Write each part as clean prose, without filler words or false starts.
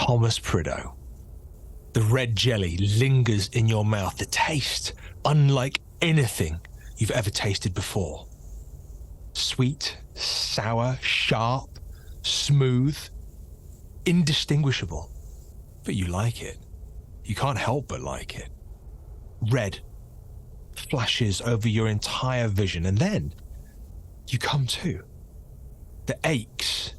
Thomas Prideaux. The red jelly lingers in your mouth, the taste unlike anything you've ever tasted before. Sweet, sour, sharp, smooth, indistinguishable. But you like it. You can't help but like it. Red flashes over your entire vision, and then you come to. The aches,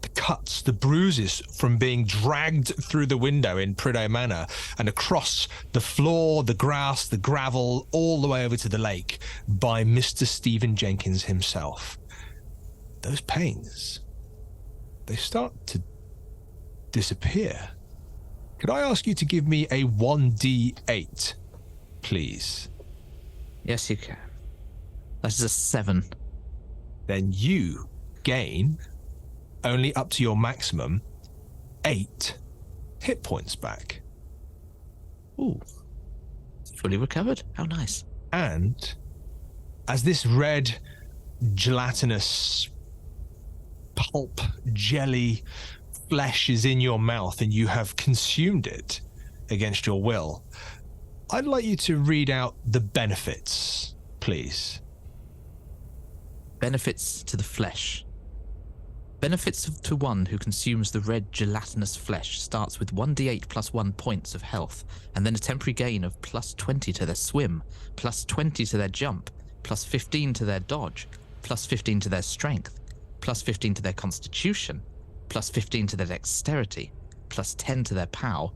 the cuts, the bruises from being dragged through the window in Prideaux Manor and across the floor, the grass, the gravel, all the way over to the lake by Mr. Stephen Jenkins himself. Those pains, they start to disappear. Could I ask you to give me a 1d8, please? Yes, you can. That is a 7. Then you gain, only up to your maximum, 8 hit points back. Ooh. Fully recovered? How nice. And as this red, gelatinous pulp, jelly, flesh is in your mouth and you have consumed it against your will, I'd like you to read out the benefits, please. Benefits to the flesh. Benefits to one who consumes the red gelatinous flesh starts with 1d8 plus 1 points of health, and then a temporary gain of plus 20 to their swim, plus 20 to their jump, plus 15 to their dodge, plus 15 to their strength, plus 15 to their constitution, plus 15 to their dexterity, plus 10 to their pow,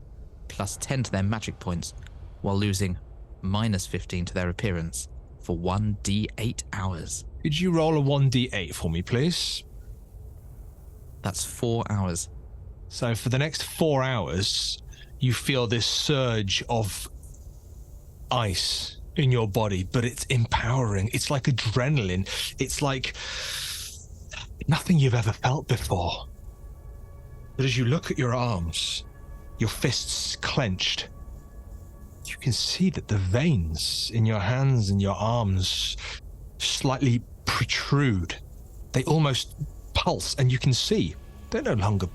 plus 10 to their magic points, while losing minus 15 to their appearance for 1d8 hours. Could you roll a 1d8 for me, please? That's 4 hours. So for the next 4 hours, you feel this surge of ice in your body, but it's empowering. It's like adrenaline. It's like nothing you've ever felt before. But as you look at your arms, your fists clenched, you can see that the veins in your hands and your arms slightly protrude. They almost pulse, and you can see they're no longer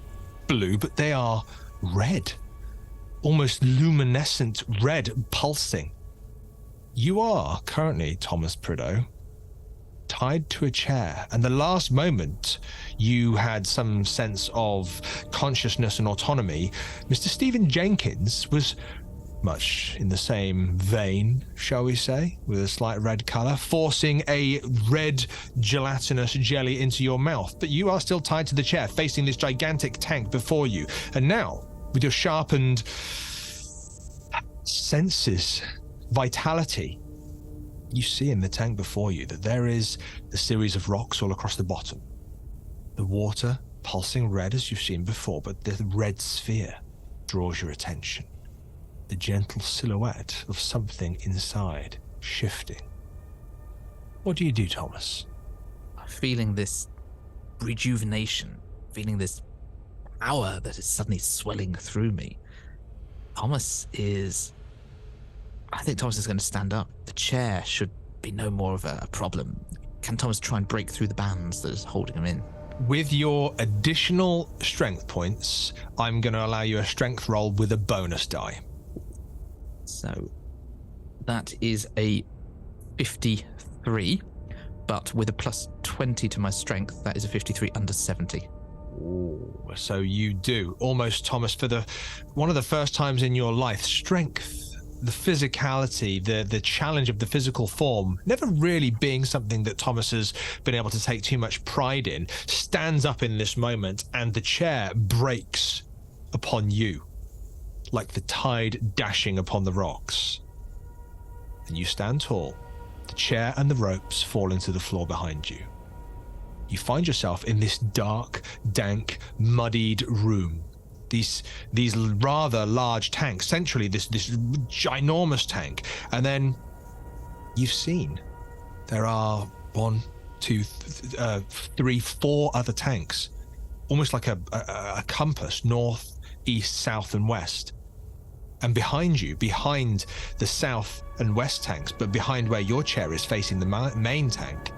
blue, but they are red, almost luminescent red, pulsing. You are currently, Thomas Prideaux, tied to a chair, and the last moment you had some sense of consciousness and autonomy, Mr. Stephen Jenkins was much in the same vein, shall we say, with a slight red color, forcing a red gelatinous jelly into your mouth. But you are still tied to the chair, facing this gigantic tank before you. And now, with your sharpened senses, vitality, you see in the tank before you that there is a series of rocks all across the bottom. The water pulsing red as you've seen before, but the red sphere draws your attention. The gentle silhouette of something inside, shifting. What do you do, Thomas? Feeling this rejuvenation, feeling this power that is suddenly swelling through me. I think Thomas is going to stand up. The chair should be no more of a problem. Can Thomas try and break through the bands that is holding him in? With your additional strength points, I'm going to allow you a strength roll with a bonus die. So that is a 53, but with a plus 20 to my strength, that is a 53 under 70. Ooh, so you do. Almost, Thomas, for one of the first times in your life, strength, the physicality, the challenge of the physical form, never really being something that Thomas has been able to take too much pride in, stands up in this moment, and the chair breaks upon you, like the tide dashing upon the rocks. And you stand tall. The chair and the ropes fall into the floor behind you. You find yourself in this dark, dank, muddied room. These rather large tanks, centrally this ginormous tank. And then you've seen there are 1, 2, 3, 4 other tanks, almost like a compass, north, east, south, and west. And behind you, behind the south and west tanks, but behind where your chair is facing the main tank,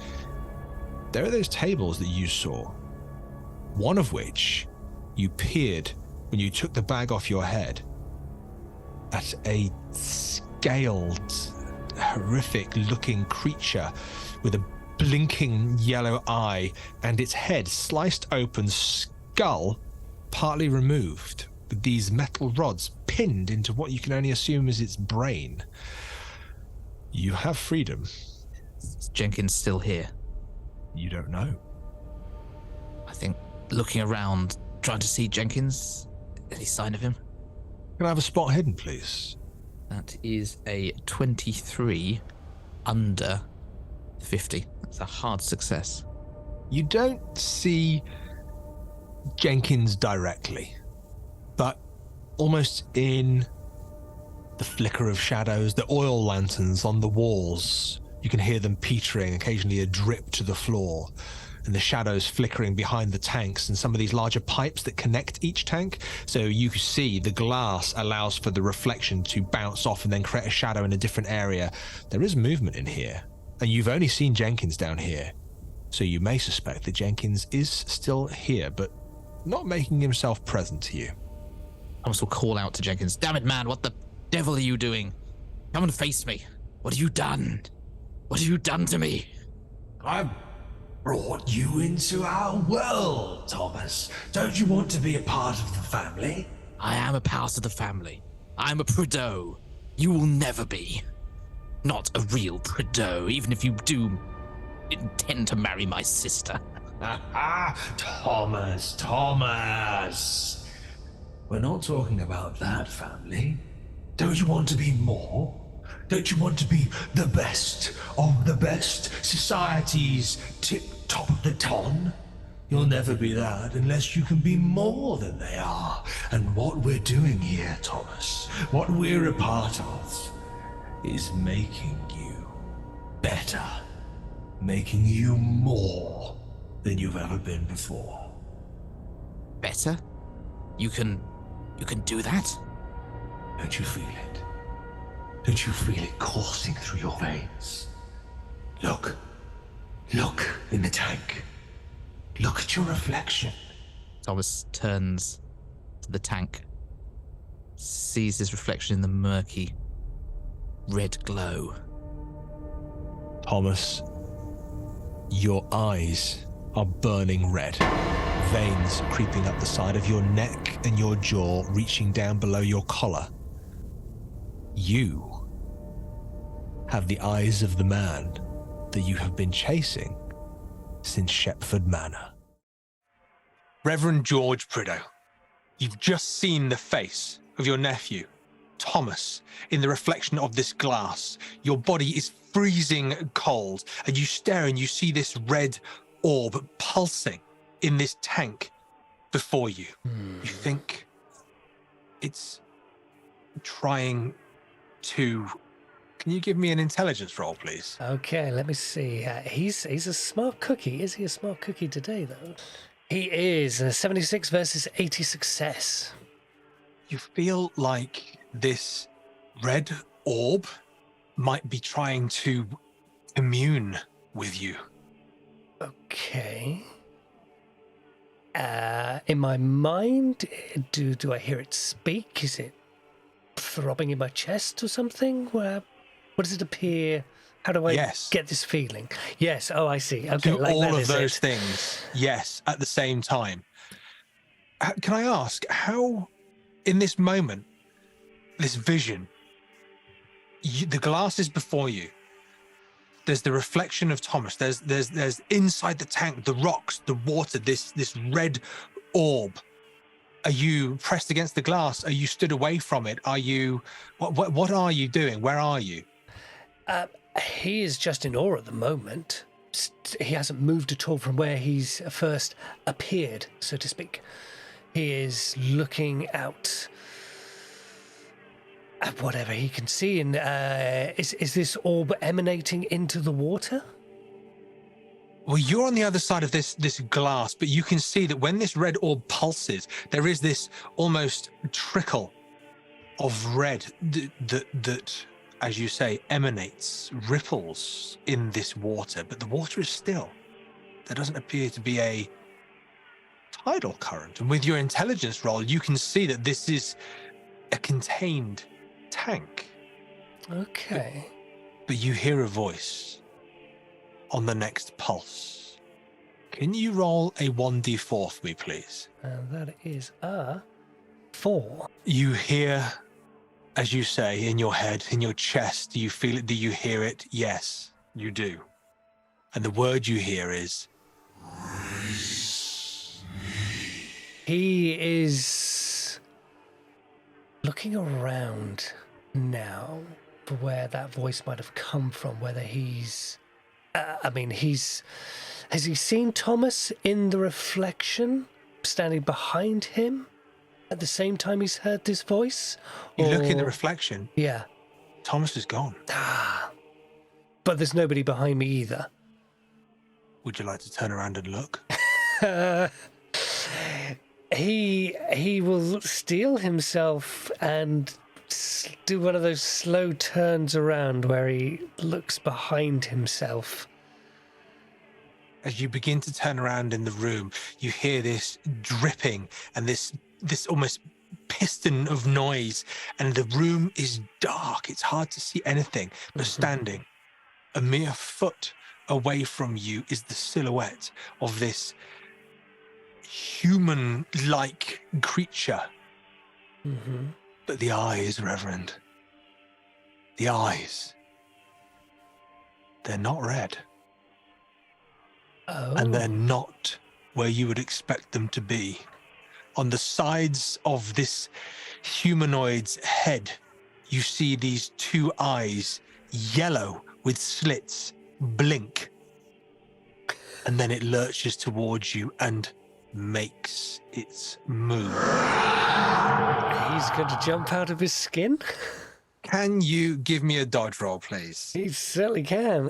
there are those tables that you saw, one of which you peered when you took the bag off your head, at a scaled, horrific-looking creature with a blinking yellow eye and its head sliced open, skull partly removed, with these metal rods pinned into what you can only assume is its brain. You have freedom. Is Jenkins still here? You don't know. I think looking around, trying to see Jenkins. Any sign of him? Can I have a spot hidden, please? That is a 23 under 50. That's a hard success. You don't see Jenkins directly, but almost in the flicker of shadows, the oil lanterns on the walls, you can hear them petering, occasionally a drip to the floor, and the shadows flickering behind the tanks and some of these larger pipes that connect each tank. So you see the glass allows for the reflection to bounce off and then create a shadow in a different area. There is movement in here, and you've only seen Jenkins down here. So you may suspect that Jenkins is still here, but not making himself present to you. Thomas will call out to Jenkins, "Damn it, man, what the devil are you doing? Come and face me. What have you done? What have you done to me?" I brought you into our world, Thomas. Don't you want to be a part of the family? I am a part of the family. I'm a Prideaux. You will never be. Not a real Prideaux, even if you do intend to marry my sister. Thomas. We're not talking about that family. Don't you want to be more? Don't you want to be the best of the best? Society's tip-top of the ton? You'll never be that unless you can be more than they are. And what we're doing here, Thomas, what we're a part of, is making you better. Making you more than you've ever been before. Better? You can do that? Don't you feel it? Don't you feel it coursing through your veins? Look in the tank. Look at your reflection. Thomas turns to the tank, sees his reflection in the murky red glow. Thomas, your eyes are burning red. Veins creeping up the side of your neck and your jaw, reaching down below your collar. You have the eyes of the man that you have been chasing since Shepford Manor. Reverend George Prideaux, you've just seen the face of your nephew, Thomas, in the reflection of this glass. Your body is freezing cold, and you stare and you see this red orb pulsing in this tank before you. You think it's trying to... Can you give me an intelligence roll, please? Okay, let me see. He's a smart cookie. Is he a smart cookie today, though? He is. 76 versus 80 success. You feel like this red orb might be trying to commune with you. Okay. In my mind, do I hear it speak? Is it throbbing in my chest or something? What does it appear? How do I get this feeling? Yes. Oh, I see. Okay, Do like all that of is those it. things, yes, at the same time. Can I ask how, in this moment, this vision, the glass is before you. There's the reflection of Thomas. There's inside the tank, the rocks, the water, this red orb. Are you pressed against the glass? Are you stood away from it? Are you... What are you doing? Where are you? He is just in awe at the moment. He hasn't moved at all from where he's first appeared, so to speak. He is looking out at whatever he can see. And is this orb emanating into the water? Well, you're on the other side of this glass, but you can see that when this red orb pulses, there is this almost trickle of red that, as you say, emanates, ripples in this water. But the water is still. There doesn't appear to be a tidal current. And with your intelligence roll, you can see that this is a contained tank. Okay. But you hear a voice on the next pulse. Can you roll a 1d4 for me, please? And that is a 4. You hear, as you say, in your head, in your chest, do you feel it? Do you hear it? Yes, you do. And the word you hear is... He is looking around now for where that voice might have come from, whether he's... Has he seen Thomas in the reflection, standing behind him at the same time he's heard this voice? You look in the reflection. Yeah. Thomas is gone. But there's nobody behind me either. Would you like to turn around and look? He will steel himself and do one of those slow turns around where he looks behind himself. As you begin to turn around in the room, you hear this dripping and this almost piston of noise, and the room is dark. It's hard to see anything, but standing a mere foot away from you is the silhouette of this human-like creature. But the eyes, Reverend, the eyes, they're not red. Oh. And they're not where you would expect them to be. On the sides of this humanoid's head, you see these two eyes, yellow with slits, blink. And then it lurches towards you and makes its move. He's going to jump out of his skin? Can you give me a dodge roll, please? He certainly can.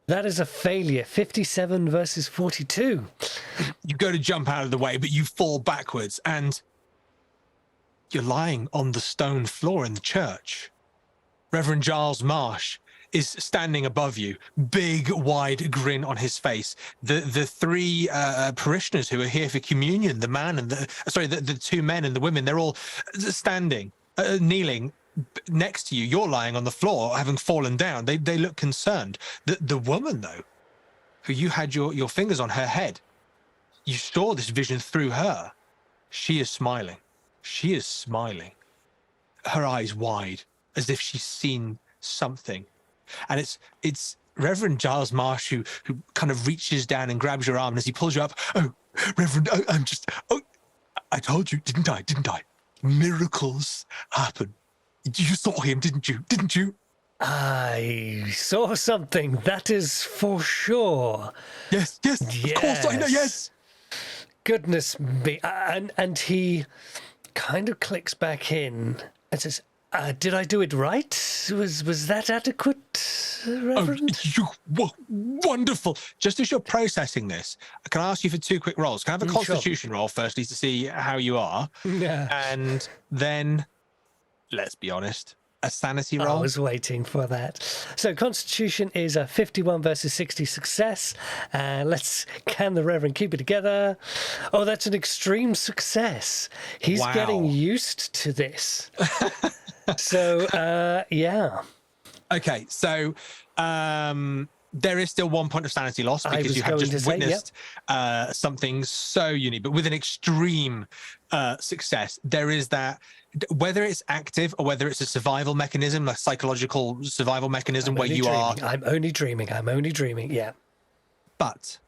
That is a failure. 57 versus 42. You go to jump out of the way, but you fall backwards and you're lying on the stone floor in the church. Reverend Giles Marsh is standing above you, big, wide grin on his face. The three parishioners who are here for communion, the two men and the women, they're all standing, kneeling next to you. You're lying on the floor, having fallen down. They look concerned. The woman, though, who you had your fingers on her head, you saw this vision through her. She is smiling. She is smiling. Her eyes wide, as if she's seen something. And it's Reverend Giles Marsh who kind of reaches down and grabs your arm, and as he pulls you up, oh, Reverend, I told you, didn't I? Miracles happen. You saw him, didn't you? I saw something, that is for sure. Yes, of course I know, yes. Goodness me. And he kind of clicks back in and says, did I do it right? Was that adequate, Reverend? Wonderful. Just as you're processing this, can I ask you for 2 quick rolls? Can I have a constitution roll firstly to see how you are? Yeah. And then, let's be honest, a sanity roll. I was waiting for that. So constitution is a 51 versus 60 success. Can the Reverend keep it together? Oh, that's an extreme success. He's getting used to this. So, yeah. Okay, so there is still 1 point of sanity loss because you have just witnessed something so unique, but with an extreme success. There is that, whether it's active or whether it's a survival mechanism, a psychological survival mechanism where you are... I'm only dreaming, yeah. But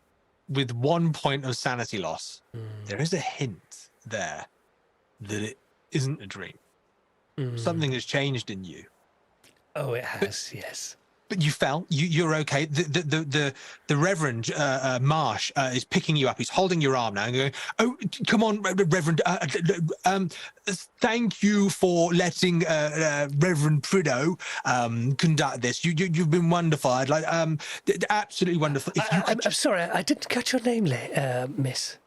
with 1 point of sanity loss, there is a hint there that it isn't a dream. Something has changed in you. Oh, it has, yes. But you fell. You're okay. The Reverend Marsh is picking you up. He's holding your arm now and going, "Oh, come on, Reverend. Thank you for letting Reverend Prideaux conduct this. You've been wonderful. I'd like absolutely wonderful. If you I'm sorry, I didn't catch your name, Miss.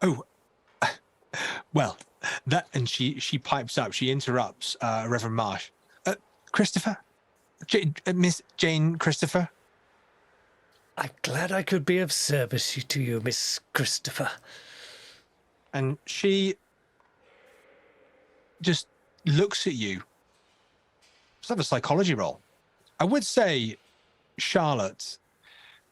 Oh, well, that, and she pipes up. She interrupts Reverend Marsh. Christopher. Miss Jane Christopher. I'm glad I could be of service to you, Miss Christopher. And she just looks at you. Let's have a psychology roll. I would say, Charlotte,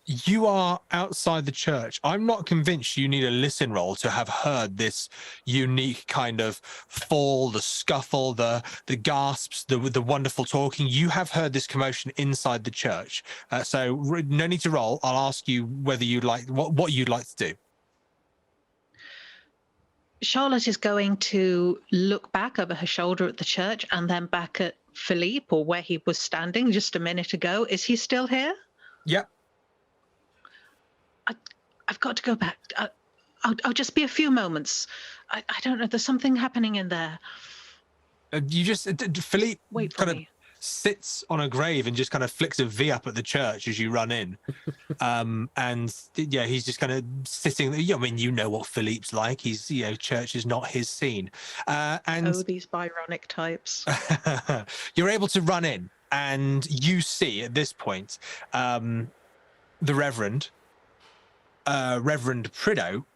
you are outside the church. I'm not convinced you need a listen roll to have heard this unique kind of fall, the scuffle, the gasps, the wonderful talking. You have heard this commotion inside the church. So no need to roll. I'll ask you whether you'd like what you'd like to do. Charlotte is going to look back over her shoulder at the church and then back at Philippe, or where he was standing just a minute ago. Is he still here? Yep. I've got to go back. I'll just be a few moments. I don't know. There's something happening in there. Philippe Wait for kind me. of sits on a grave and just kind of flicks a V up at the church as you run in. And yeah, he's just kind of sitting there. I mean, you know what Philippe's like. He's, church is not his scene. And these Byronic types. You're able to run in and you see at this point, the Reverend Prideaux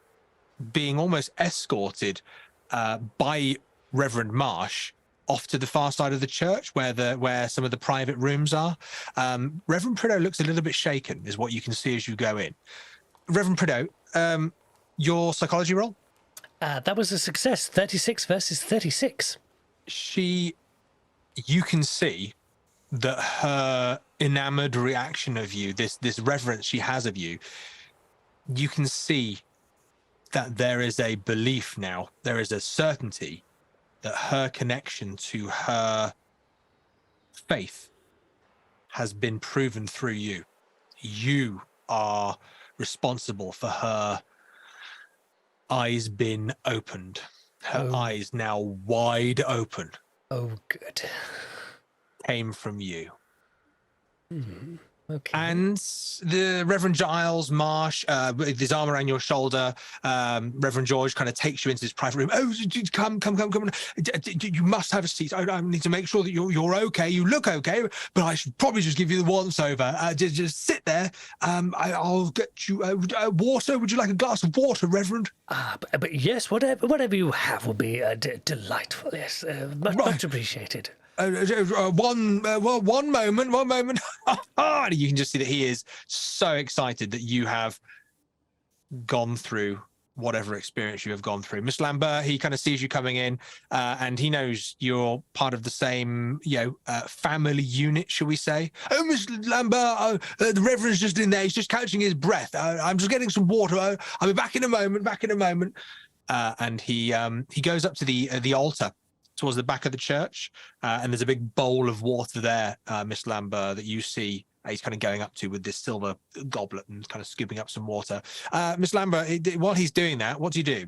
being almost escorted by Reverend Marsh off to the far side of the church where some of the private rooms are. Reverend Prideaux looks a little bit shaken, is what you can see as you go in. Reverend Prideaux, your psychology roll? That was a success. 36 versus 36. You can see that her enamored reaction of you, this reverence she has of you, you can see that there is a belief now, there is a certainty that her connection to her faith has been proven through you. You are responsible for her eyes being opened. Her eyes now wide open. Oh, good. Came from you. Mm-hmm. Okay. And the Reverend Giles Marsh, with his arm around your shoulder, Reverend George kind of takes you into this private room. Oh, come. You must have a seat. I need to make sure that you're okay. You look okay, but I should probably just give you the once over. Just sit there. I'll get you water. Would you like a glass of water, Reverend? But yes, whatever you have will be delightful. Yes, much appreciated. One moment. You can just see that he is so excited that you have gone through whatever experience you have gone through. Miss Lambert, he kind of sees you coming in, and he knows you're part of the same, family unit, shall we say? Oh, Miss Lambert, the Reverend's just in there. He's just catching his breath. I'm just getting some water. I'll be back in a moment. And he goes up to the altar towards the back of the church, and there's a big bowl of water there, Miss Lambert, that you see he's kind of going up to with this silver goblet and kind of scooping up some water. Miss Lambert, while he's doing that, what do you do?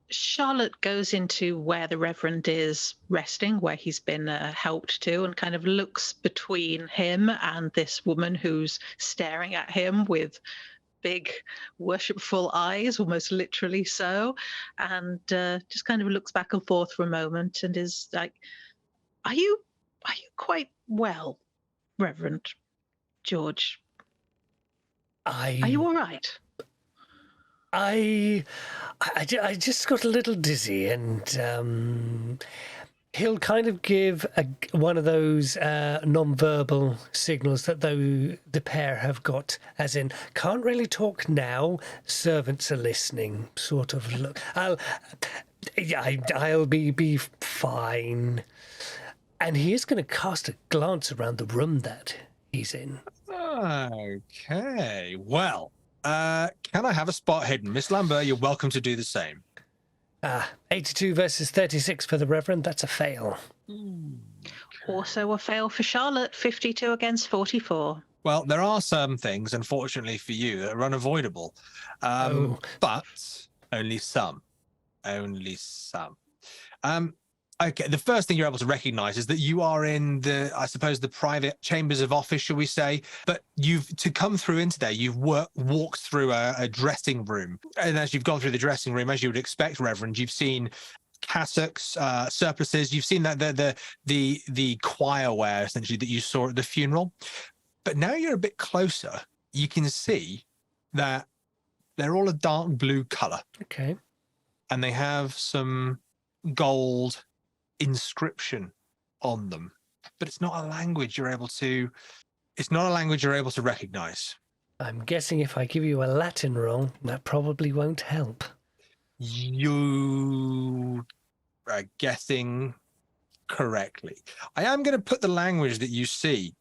Charlotte goes into where the Reverend is resting, where he's been helped to, and kind of looks between him and this woman who's staring at him with big worshipful eyes, almost literally so, and just kind of looks back and forth for a moment and is like, are you quite well, Reverend George? Are you all right? I just got a little dizzy, and he'll kind of give one of those non-verbal signals that the pair have got, as in, can't really talk now, servants are listening, sort of look. I'll be fine. And he is going to cast a glance around the room that he's in. Okay, well, can I have a spot hidden? Miss Lambert, you're welcome to do the same. 82 versus 36 for the Reverend. That's a fail. Also a fail for Charlotte, 52 against 44. Well, there are some things, unfortunately for you, that are unavoidable. But only some. Okay, the first thing you're able to recognize is that you are in the private chambers of office, shall we say, but to come through into there, you've walked through a dressing room. And as you've gone through the dressing room, as you would expect, Reverend, you've seen cassocks, surplices, you've seen that the choir wear, essentially, that you saw at the funeral. But now you're a bit closer. you can see that they're all a dark blue color. Okay. And they have some gold inscription on them, but it's not a language you're able to recognize. I'm guessing if I give you a Latin roll, that probably won't help. You are guessing correctly. I am going to put the language that you see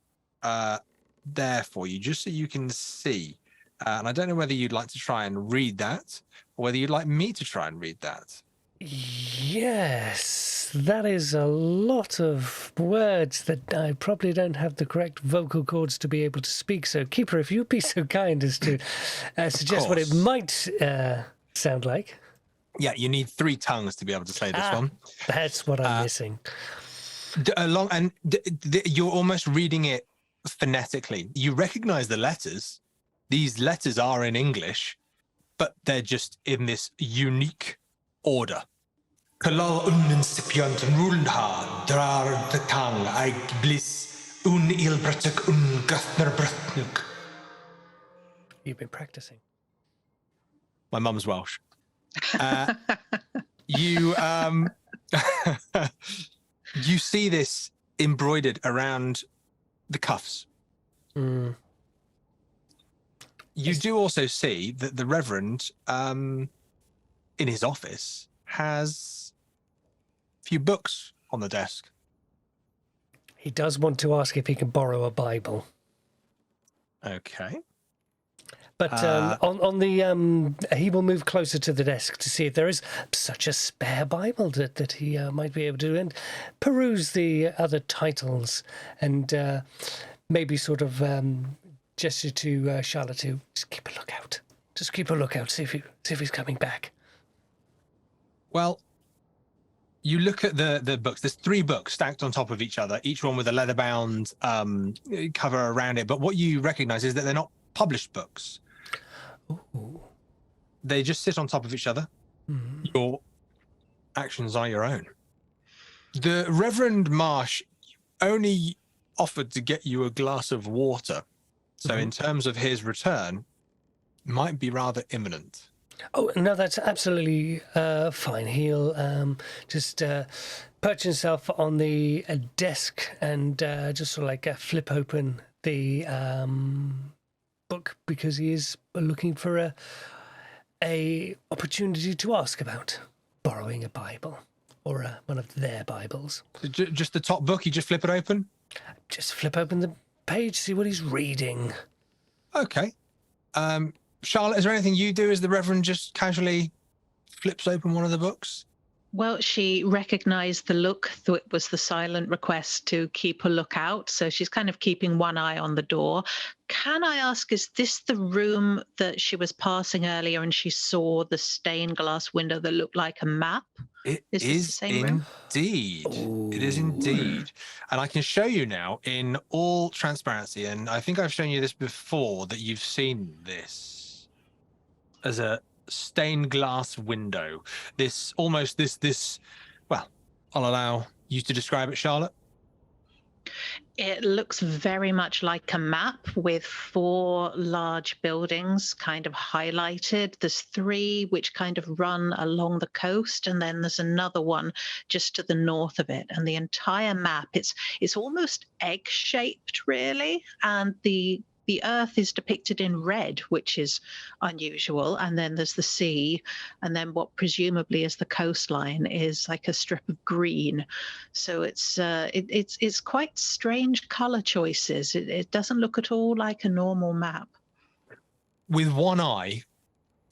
there for you, just so you can see. And I don't know whether you'd like to try and read that, or whether you'd like me to try and read that. Yes, that is a lot of words that I probably don't have the correct vocal cords to be able to speak. So, Keeper, if you'd be so kind as to suggest what it might sound like. Yeah, you need 3 tongues to be able to say this one. That's what I'm missing. You're almost reading it phonetically. You recognize the letters. These letters are in English, but they're just in this unique order. Kalal unincipient rulha drar the tongue I bliss un ilbratuk un guthner brutnuk. You've been practicing. My mum's Welsh. You you see this embroidered around the cuffs. Mm. You do also see that the Reverend in his office has a few books on the desk. He does want to ask if he can borrow a Bible. Okay. But on the he will move closer to the desk to see if there is such a spare Bible that he might be able to, and peruse the other titles, and maybe sort of gesture to Charlotte to just keep a lookout. Just keep a lookout. See if he's coming back. Well, you look at the books. There's 3 books stacked on top of each other, each one with a leather-bound cover around it. But what you recognize is that they're not published books. Ooh. They just sit on top of each other. Mm-hmm. Your actions are your own. The Reverend Marsh only offered to get you a glass of water. So in terms of his return, might be rather imminent. Oh, no, that's absolutely fine. He'll just perch himself on the desk and just sort of like flip open the book, because he is looking for a opportunity to ask about borrowing a Bible or one of their Bibles. Just the top book, you just flip it open? Just flip open the page, see what he's reading. Okay. Charlotte, is there anything you do as the Reverend just casually flips open one of the books? Well, she recognized the look, though it was the silent request to keep a lookout. So she's kind of keeping one eye on the door. Can I ask, is this the room that she was passing earlier and she saw the stained glass window that looked like a map? It is indeed. Ooh. It is indeed. And I can show you now in all transparency, and I think I've shown you this before, that you've seen this as a stained glass window. Well, I'll allow you to describe it, Charlotte. It looks very much like a map with 4 large buildings kind of highlighted. There's 3 which kind of run along the coast, and then there's another one just to the north of it. And the entire map, it's almost egg-shaped, really, and the earth is depicted in red, which is unusual. And then there's the sea. And then what presumably is the coastline is like a strip of green. So it's quite strange color choices. It doesn't look at all like a normal map. With one eye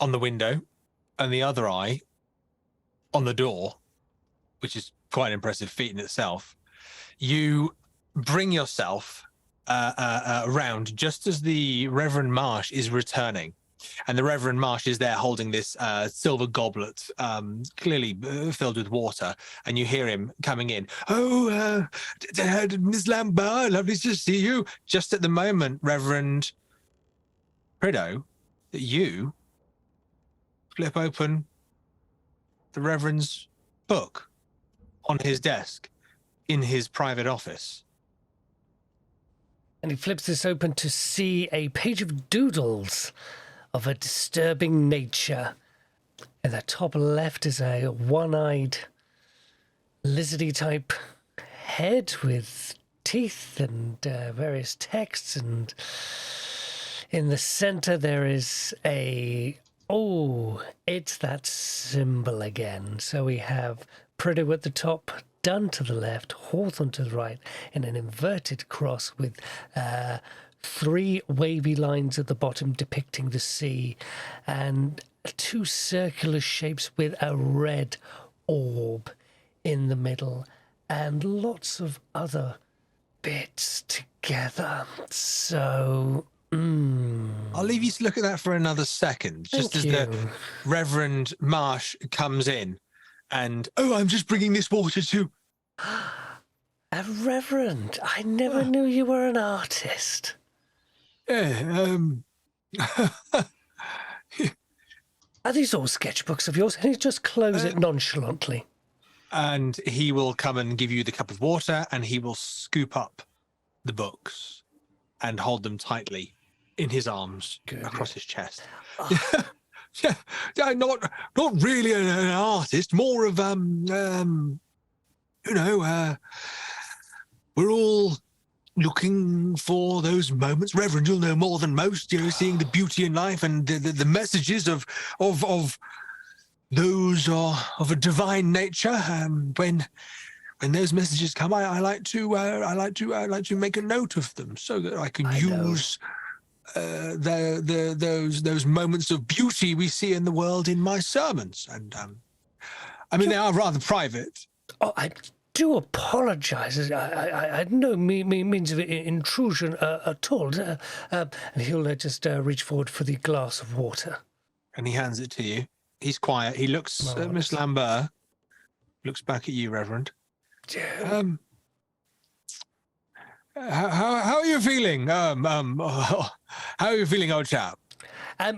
on the window and the other eye on the door, which is quite an impressive feat in itself, you bring yourself around just as the Reverend Marsh is returning, and the Reverend Marsh is there holding this silver goblet, clearly filled with water, and you hear him coming in. Oh, Miss Lambert, lovely to see you. Just at the moment, Reverend Prideaux, that you flip open the Reverend's book on his desk in his private office. And he flips this open to see a page of doodles of a disturbing nature. In the top left is a one-eyed, lizardy type head with teeth and various texts, and in the center there is it's that symbol again. So we have Prideaux at the top, Dunn to the left, Hawthorne to the right, in an inverted cross with 3 wavy lines at the bottom depicting the sea, and 2 circular shapes with a red orb in the middle, and lots of other bits together. So I'll leave you to look at that for another second, just as the Reverend Marsh comes in, and I'm just bringing this water to. A reverend, I never knew you were an artist. Yeah, Are these all sketchbooks of yours? And he just close it nonchalantly. And he will come and give you the cup of water, and he will scoop up the books and hold them tightly in his arms across his chest. Yeah, not really an artist, more of we're all looking for those moments. Reverend, you'll know more than most, seeing the beauty in life and the messages of those are of a divine nature. When those messages come, I like to make a note of them so that I can use those moments of beauty we see in the world in my sermons. And they are rather private. Oh, I do apologize. I had no means of intrusion at all. And he'll just reach forward for the glass of water. And he hands it to you. He's quiet. He looks at Miss Lambert, looks back at you, Reverend. How are you feeling? How are you feeling, old chap?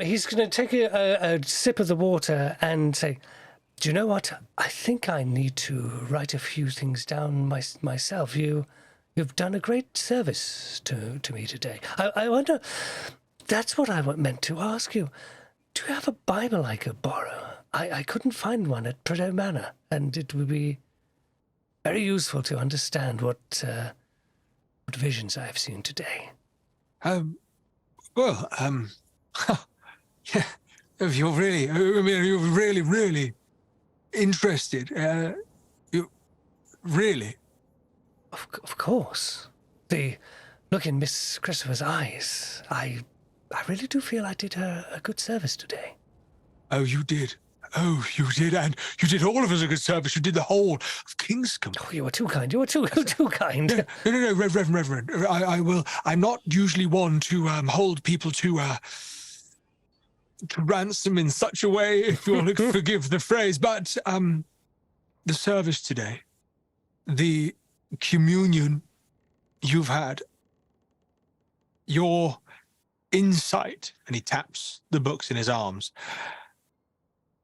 He's going to take a sip of the water and say, do you know what? I think I need to write a few things down myself. You've done a great service to me today. I wonder, that's what I meant to ask you. Do you have a Bible I could borrow? I couldn't find one at Prideaux Manor, and it would be very useful to understand what visions I have seen today. Yeah, if you're really interested, you really. Of course. The look in Miss Christopher's eyes, I really do feel I did her a good service today. Oh, you did. Oh, you did, and you did all of us a good service. You did the whole of Kingscombe. Oh, you were too kind. You were too kind. No, Reverend. I will. I'm not usually one to hold people to ransom in such a way, if you will forgive the phrase. But the service today, the communion you've had, your insight, and he taps the books in his arms.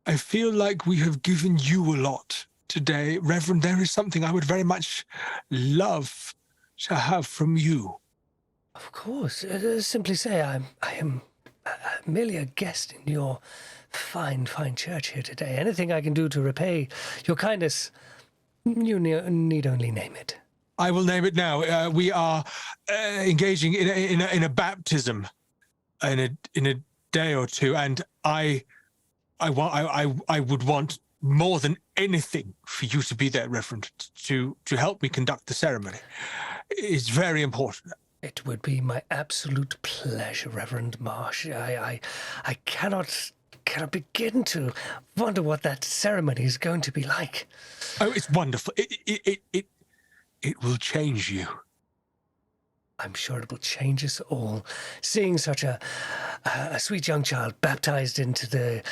I feel like we have given you a lot today. Reverend, there is something I would very much love to have from you. Of course. Simply say I am merely a guest in your fine church here today. Anything I can do to repay your kindness, you need only name it. I will name it now. We are engaging in a baptism in a day or two, and I would want more than anything for you to be there, Reverend, to help me conduct the ceremony. It's very important. It would be my absolute pleasure, Reverend Marsh. I cannot begin to wonder what that ceremony is going to be like. Oh, it's wonderful. It will change you. I'm sure it will change us all. Seeing such a sweet young child baptized into the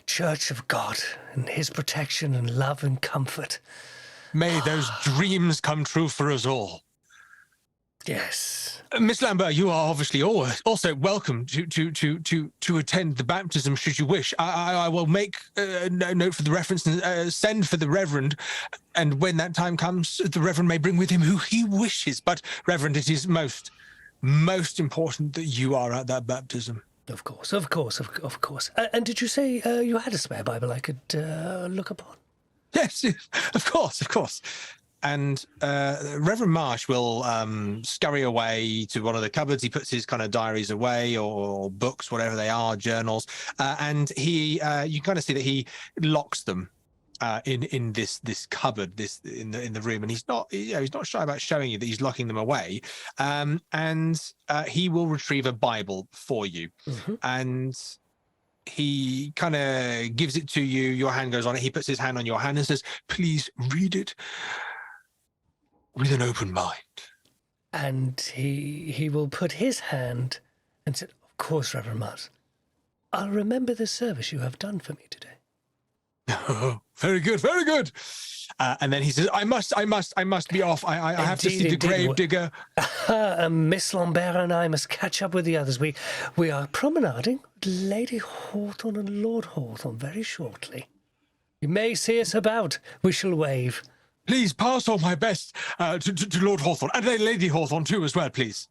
Church of God and his protection and love and comfort. May those dreams come true for us all. Yes. Miss Lambert, you are obviously also welcome to attend the baptism should you wish. I will make a note for the reference and send for the Reverend, and when that time comes, the Reverend may bring with him who he wishes. But Reverend, it is most most important that you are at that baptism. Of course. And did you say you had a spare Bible I could look upon? Yes, of course. And Reverend Marsh will scurry away to one of the cupboards. He puts his kind of diaries away, or books, whatever they are, journals, and he you kind of see that he locks them in this cupboard, in the room, and he's not shy about showing you that he's locking them away. And he will retrieve a Bible for you, and he kind of gives it to you. Your hand goes on it. He puts his hand on your hand and says, "Please read it with an open mind." And he will put his hand and said, "Of course, Reverend Mars. I'll remember the service you have done for me today." Oh, very good. And then he says, I must be off. I have to see the grave digger. Miss Lambert and I must catch up with the others. We are promenading Lady Hawthorne and Lord Hawthorne very shortly. You may see us about. We shall wave. Please pass on my best to Lord Hawthorne, and Lady Hawthorne too as well, please.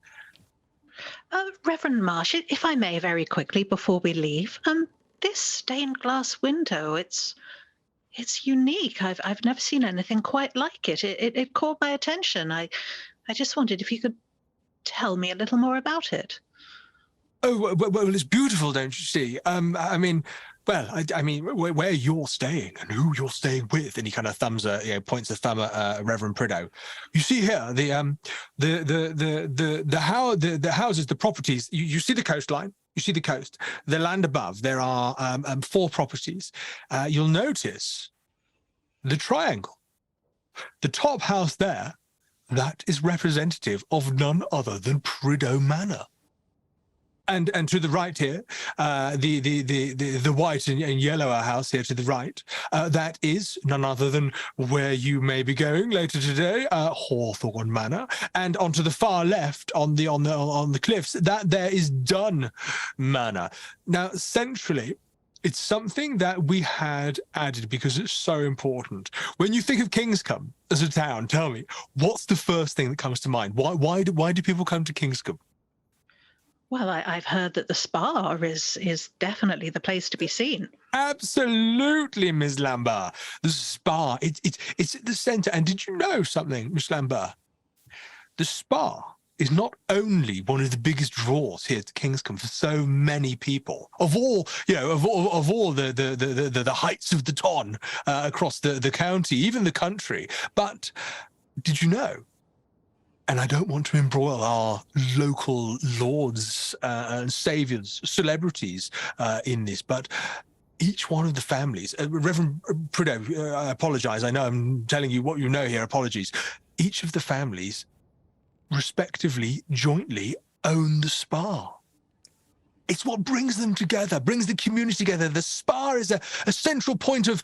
Reverend Marsh, if I may, very quickly before we leave, this stained glass window, it's unique. I've never seen anything quite like it. It caught my attention. I just wondered if you could tell me a little more about it. Oh, well, it's beautiful, don't you see? I mean, where you're staying and who you're staying with, and he kind of points a thumb at Reverend Prideaux. You see here the houses, the properties. You see the coastline. You see the coast, the land above. There are 4 properties. You'll notice the triangle. The top house there, that is representative of none other than Prideaux Manor. And to the right here, the white and yellow house here to the right, that is none other than where you may be going later today, Hawthorne Manor. And onto the far left, on the cliffs, that there is Dun Manor. Now, centrally, it's something that we had added because it's so important. When you think of Kingscombe as a town, tell me, what's the first thing that comes to mind? Why do people come to Kingscombe? Well, I've heard that the spa is definitely the place to be seen. Absolutely, Ms. Lambert. The spa, it's at the centre. And did you know something, Ms. Lambert? The spa is not only one of the biggest draws here to Kingscombe for so many people, of all the heights of the ton across the county, even the country. But did you know? And I don't want to embroil our local lords and saviors, celebrities in this, but each one of the families, Reverend Prideaux, I apologize. I know I'm telling you what you know here. Apologies. Each of the families, respectively, jointly own the spa. It's what brings them together, brings the community together. The spa is a central point of,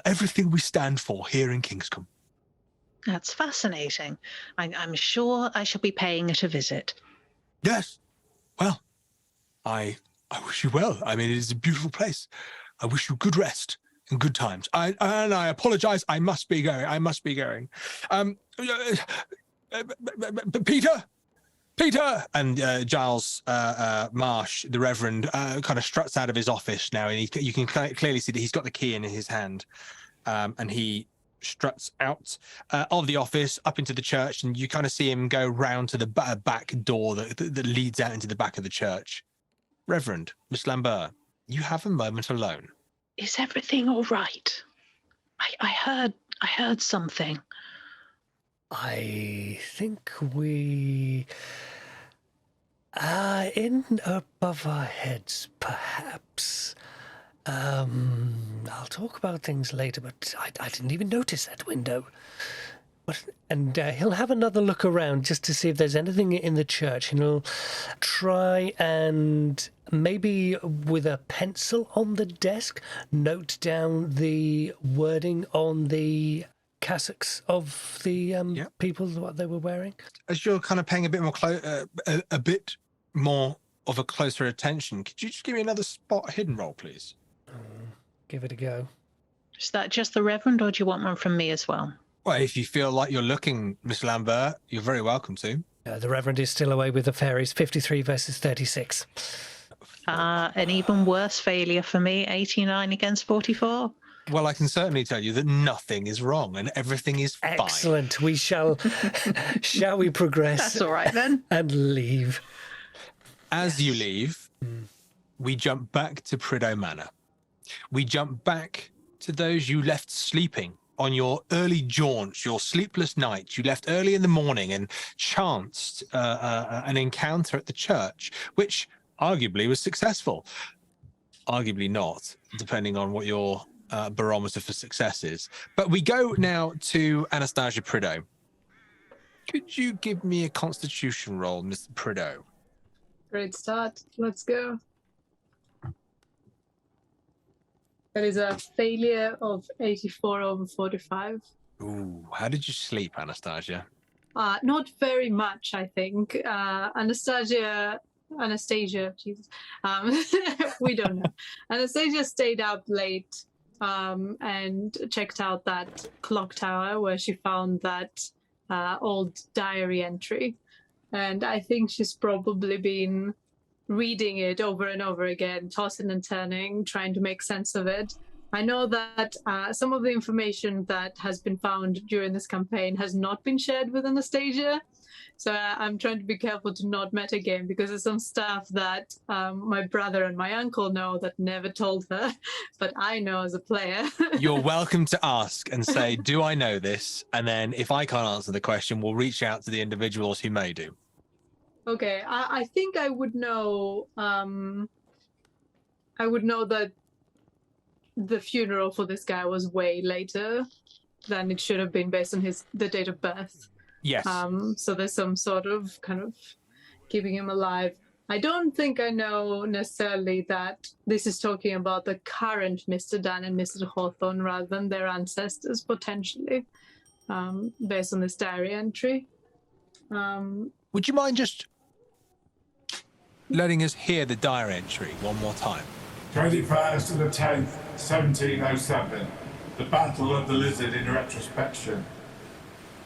everything we stand for here in Kingscombe. That's fascinating. I'm sure I shall be paying it a visit. Yes. Well, I wish you well. I mean, it is a beautiful place. I wish you good rest and good times. I apologize. I must be going. Peter! And Giles Marsh, the Reverend, kind of struts out of his office now, and you can clearly see that he's got the key in his hand, and he struts out of the office up into the church, and you kind of see him go round to the back door that leads out into the back of the church. Reverend, Miss Lambert, you have a moment alone. Is everything all right? I heard something. I think we are in above our heads, perhaps. I'll talk about things later, but I didn't even notice that window. And he'll have another look around just to see if there's anything in the church, and he'll try and maybe with a pencil on the desk note down the wording on the cassocks of the people, what they were wearing. As you're kind of paying a bit more of a closer attention, could you just give me another spot hidden roll, please? Give it a go. Is that just the Reverend, or do you want one from me as well? Well, if you feel like you're looking, Miss Lambert, you're very welcome to. The Reverend is still away with the fairies, 53 versus 36. An even worse failure for me, 89 against 44. Well, I can certainly tell you that nothing is wrong and everything is fine. Excellent. We shall we progress? That's all right then. And leave. As you leave, we jump back to Prideaux Manor. We jump back to those you left sleeping on your early jaunt, your sleepless night. You left early in the morning and chanced an encounter at the church, which arguably was successful. Arguably not, depending on what your barometer for success is. But we go now to Anastasia Prideaux. Could you give me a constitution roll, Mr. Prideaux? Great start. Let's go. That is a failure of 84 over 45. Ooh, how did you sleep, Anastasia? Not very much, I think. Anastasia, Jesus. We don't know. Anastasia stayed up late and checked out that clock tower where she found that old diary entry. And I think she's probably been reading it over and over again, tossing and turning, trying to make sense of it. I know that some of the information that has been found during this campaign has not been shared with Anastasia. So I'm trying to be careful to not metagame, because there's some stuff that my brother and my uncle know that never told her, but I know as a player. You're welcome to ask and say, do I know this? And then if I can't answer the question, we'll reach out to the individuals who may do. Okay, I think I would know. I would know that the funeral for this guy was way later than it should have been based on the date of birth. Yes. So there's some sort of kind of keeping him alive. I don't think I know necessarily that this is talking about the current Mr. Dan and Mr. Hawthorne rather than their ancestors potentially, based on this diary entry. Would you mind just letting us hear the diary entry one more time? 21st of the 10th, 1707. The Battle of the Lizard in retrospection.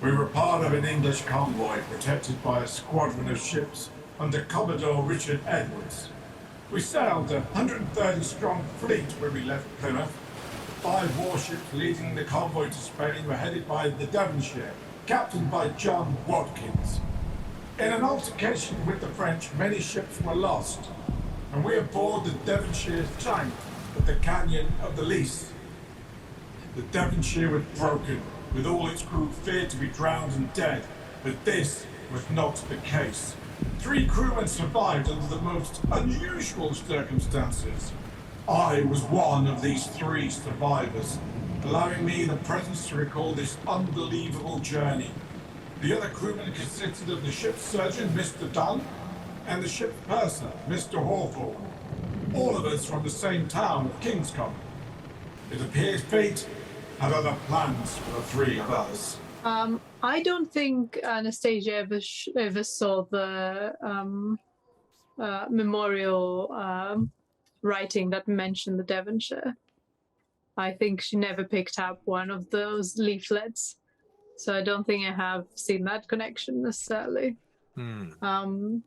We were part of an English convoy protected by a squadron of ships under Commodore Richard Edwards. We sailed a 130-strong fleet when we left Plymouth. 5 warships leading the convoy to Spain were headed by the Devonshire, captained by John Watkins. In an altercation with the French, many ships were lost, and we aboard the Devonshire sank at the Canyon of the Lys. The Devonshire was broken, with all its crew feared to be drowned and dead, but this was not the case. 3 crewmen survived under the most unusual circumstances. I was one of these 3 survivors, allowing me the presence to recall this unbelievable journey. The other crewmen consisted of the ship's surgeon, Mr. Dunn, and the ship's purser, Mr. Hawthorne. All of us from the same town of Kingscombe. It appears fate had other plans for the 3 of us. I don't think Anastasia ever saw the memorial writing that mentioned the Devonshire. I think she never picked up one of those leaflets, so I don't think I have seen that connection necessarily. I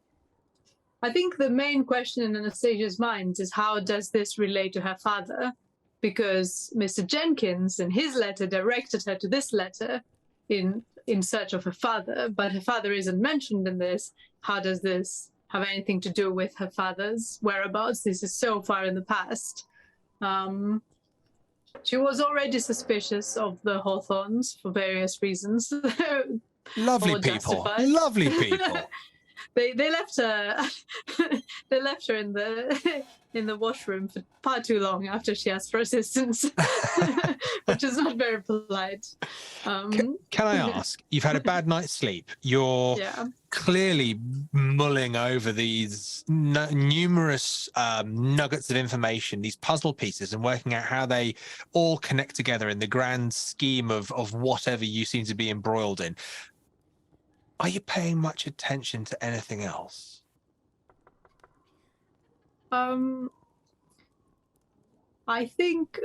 think the main question in Anastasia's mind is, how does this relate to her father? Because Mr. Jenkins, in his letter, directed her to this letter in search of her father, but her father isn't mentioned in this. How does this have anything to do with her father's whereabouts? This is so far in the past. She was already suspicious of the Hawthornes for various reasons. Lovely people. Lovely people. They left her. They left her in the washroom for far too long after she asked for assistance, which is not very polite. Can I ask? You've had a bad night's sleep. You're clearly mulling over these numerous nuggets of information, these puzzle pieces, and working out how they all connect together in the grand scheme of whatever you seem to be embroiled in. Are you paying much attention to anything else? I think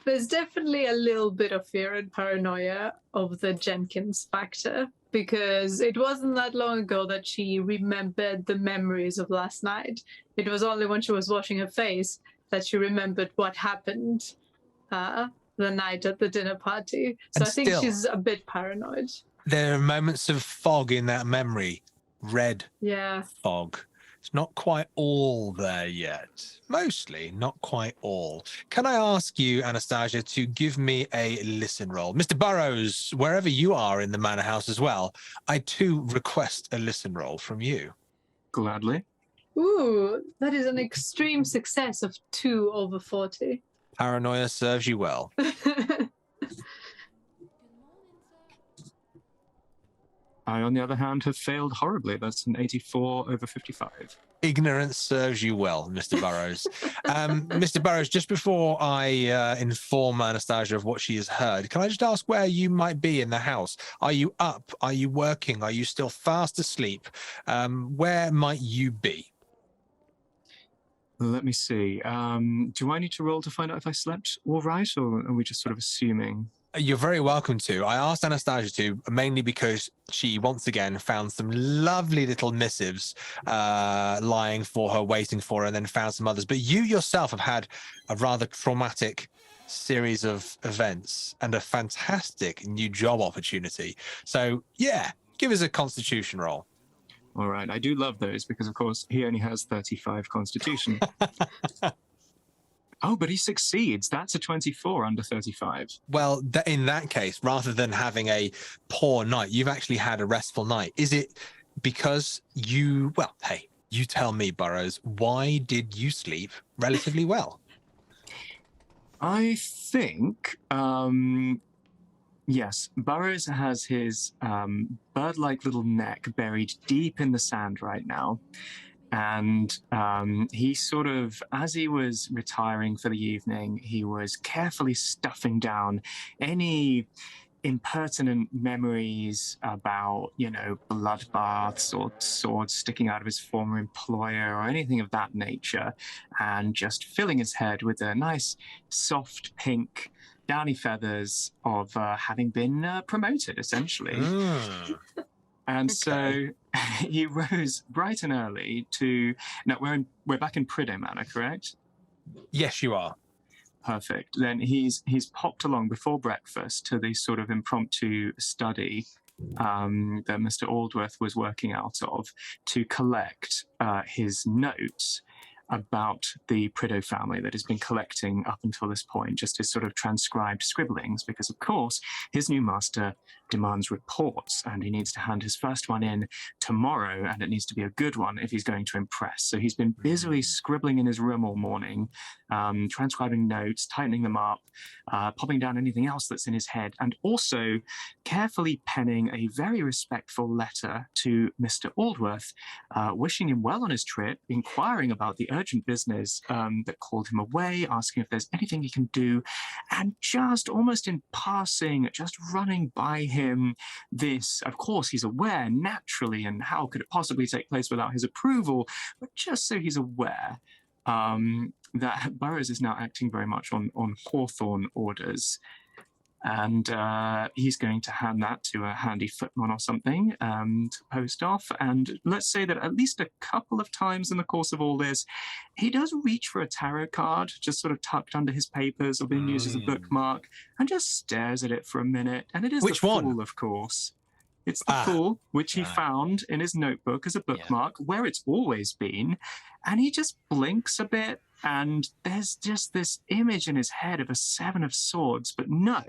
there's definitely a little bit of fear and paranoia of the Jenkins factor. because it wasn't that long ago that she remembered the memories of last night. It was only when she was washing her face that she remembered what happened the night at the dinner party. So And I think still, she's a bit paranoid. there are moments of fog in that memory. Red fog. It's not quite all there yet. Mostly, not quite all. Can I ask you, Anastasia, to give me a listen roll? Mr. Burrows, wherever you are in the manor house as well, I too request a listen roll from you. Gladly. Ooh, that is an extreme success of 2 over 40. Paranoia serves you well. I, on the other hand, have failed horribly. That's an 84 over 55. Ignorance serves you well, Mr. Burrows. Mr. Burrows, just before I inform Anastasia of what she has heard, can I just ask where you might be in the house? Are you up? Are you working? Are you still fast asleep? Where might you be? Let me see. Do I need to roll to find out if I slept all right, or are we just sort of assuming? You're very welcome to. I asked Anastasia to, mainly because she, once again, found some lovely little missives lying for her, waiting for her, and then found some others. But you yourself have had a rather traumatic series of events and a fantastic new job opportunity. So, yeah, give us a constitution roll. All right. I do love those because, of course, he only has 35 constitution. Oh, but he succeeds. That's a 24 under 35. Well, in that case, rather than having a poor night, you've actually had a restful night. Is it because you, well, hey, you tell me, Burrows, why did you sleep relatively well? I think, yes, Burrows has his bird-like little neck buried deep in the sand right now. And he sort of, as he was retiring for the evening, he was carefully stuffing down any impertinent memories about, you know, bloodbaths or swords sticking out of his former employer or anything of that nature, and just filling his head with a nice, soft pink downy feathers of having been promoted, essentially. And so he rose bright and early to. Now we're back in Prideaux Manor, correct? Yes, you are. Perfect. Then he's popped along before breakfast to the sort of impromptu study that Mr. Aldworth was working out of to collect his notes about the Prideaux family that he's been collecting up until this point, just his sort of transcribed scribblings, because of course his new master demands reports and he needs to hand his first one in tomorrow, and it needs to be a good one if he's going to impress. So he's been busily scribbling in his room all morning, transcribing notes, tightening them up, popping down anything else that's in his head, and also carefully penning a very respectful letter to Mr. Aldworth, wishing him well on his trip, inquiring about the urgent business that called him away, asking if there's anything he can do, and just almost in passing, just running by him this, of course he's aware naturally, and how could it possibly take place without his approval, but just so he's aware that Burrows is now acting very much on Hawthorne orders. And he's going to hand that to a handy footman or something to post off. And let's say that at least a couple of times in the course of all this, he does reach for a tarot card, just sort of tucked under his papers or being used as a bookmark, and just stares at it for a minute. And it is Which the one? Fool, of course. It's the Fool, which he found in his notebook as a bookmark, where it's always been. And he just blinks a bit, and there's just this image in his head of a 7 of swords. But no,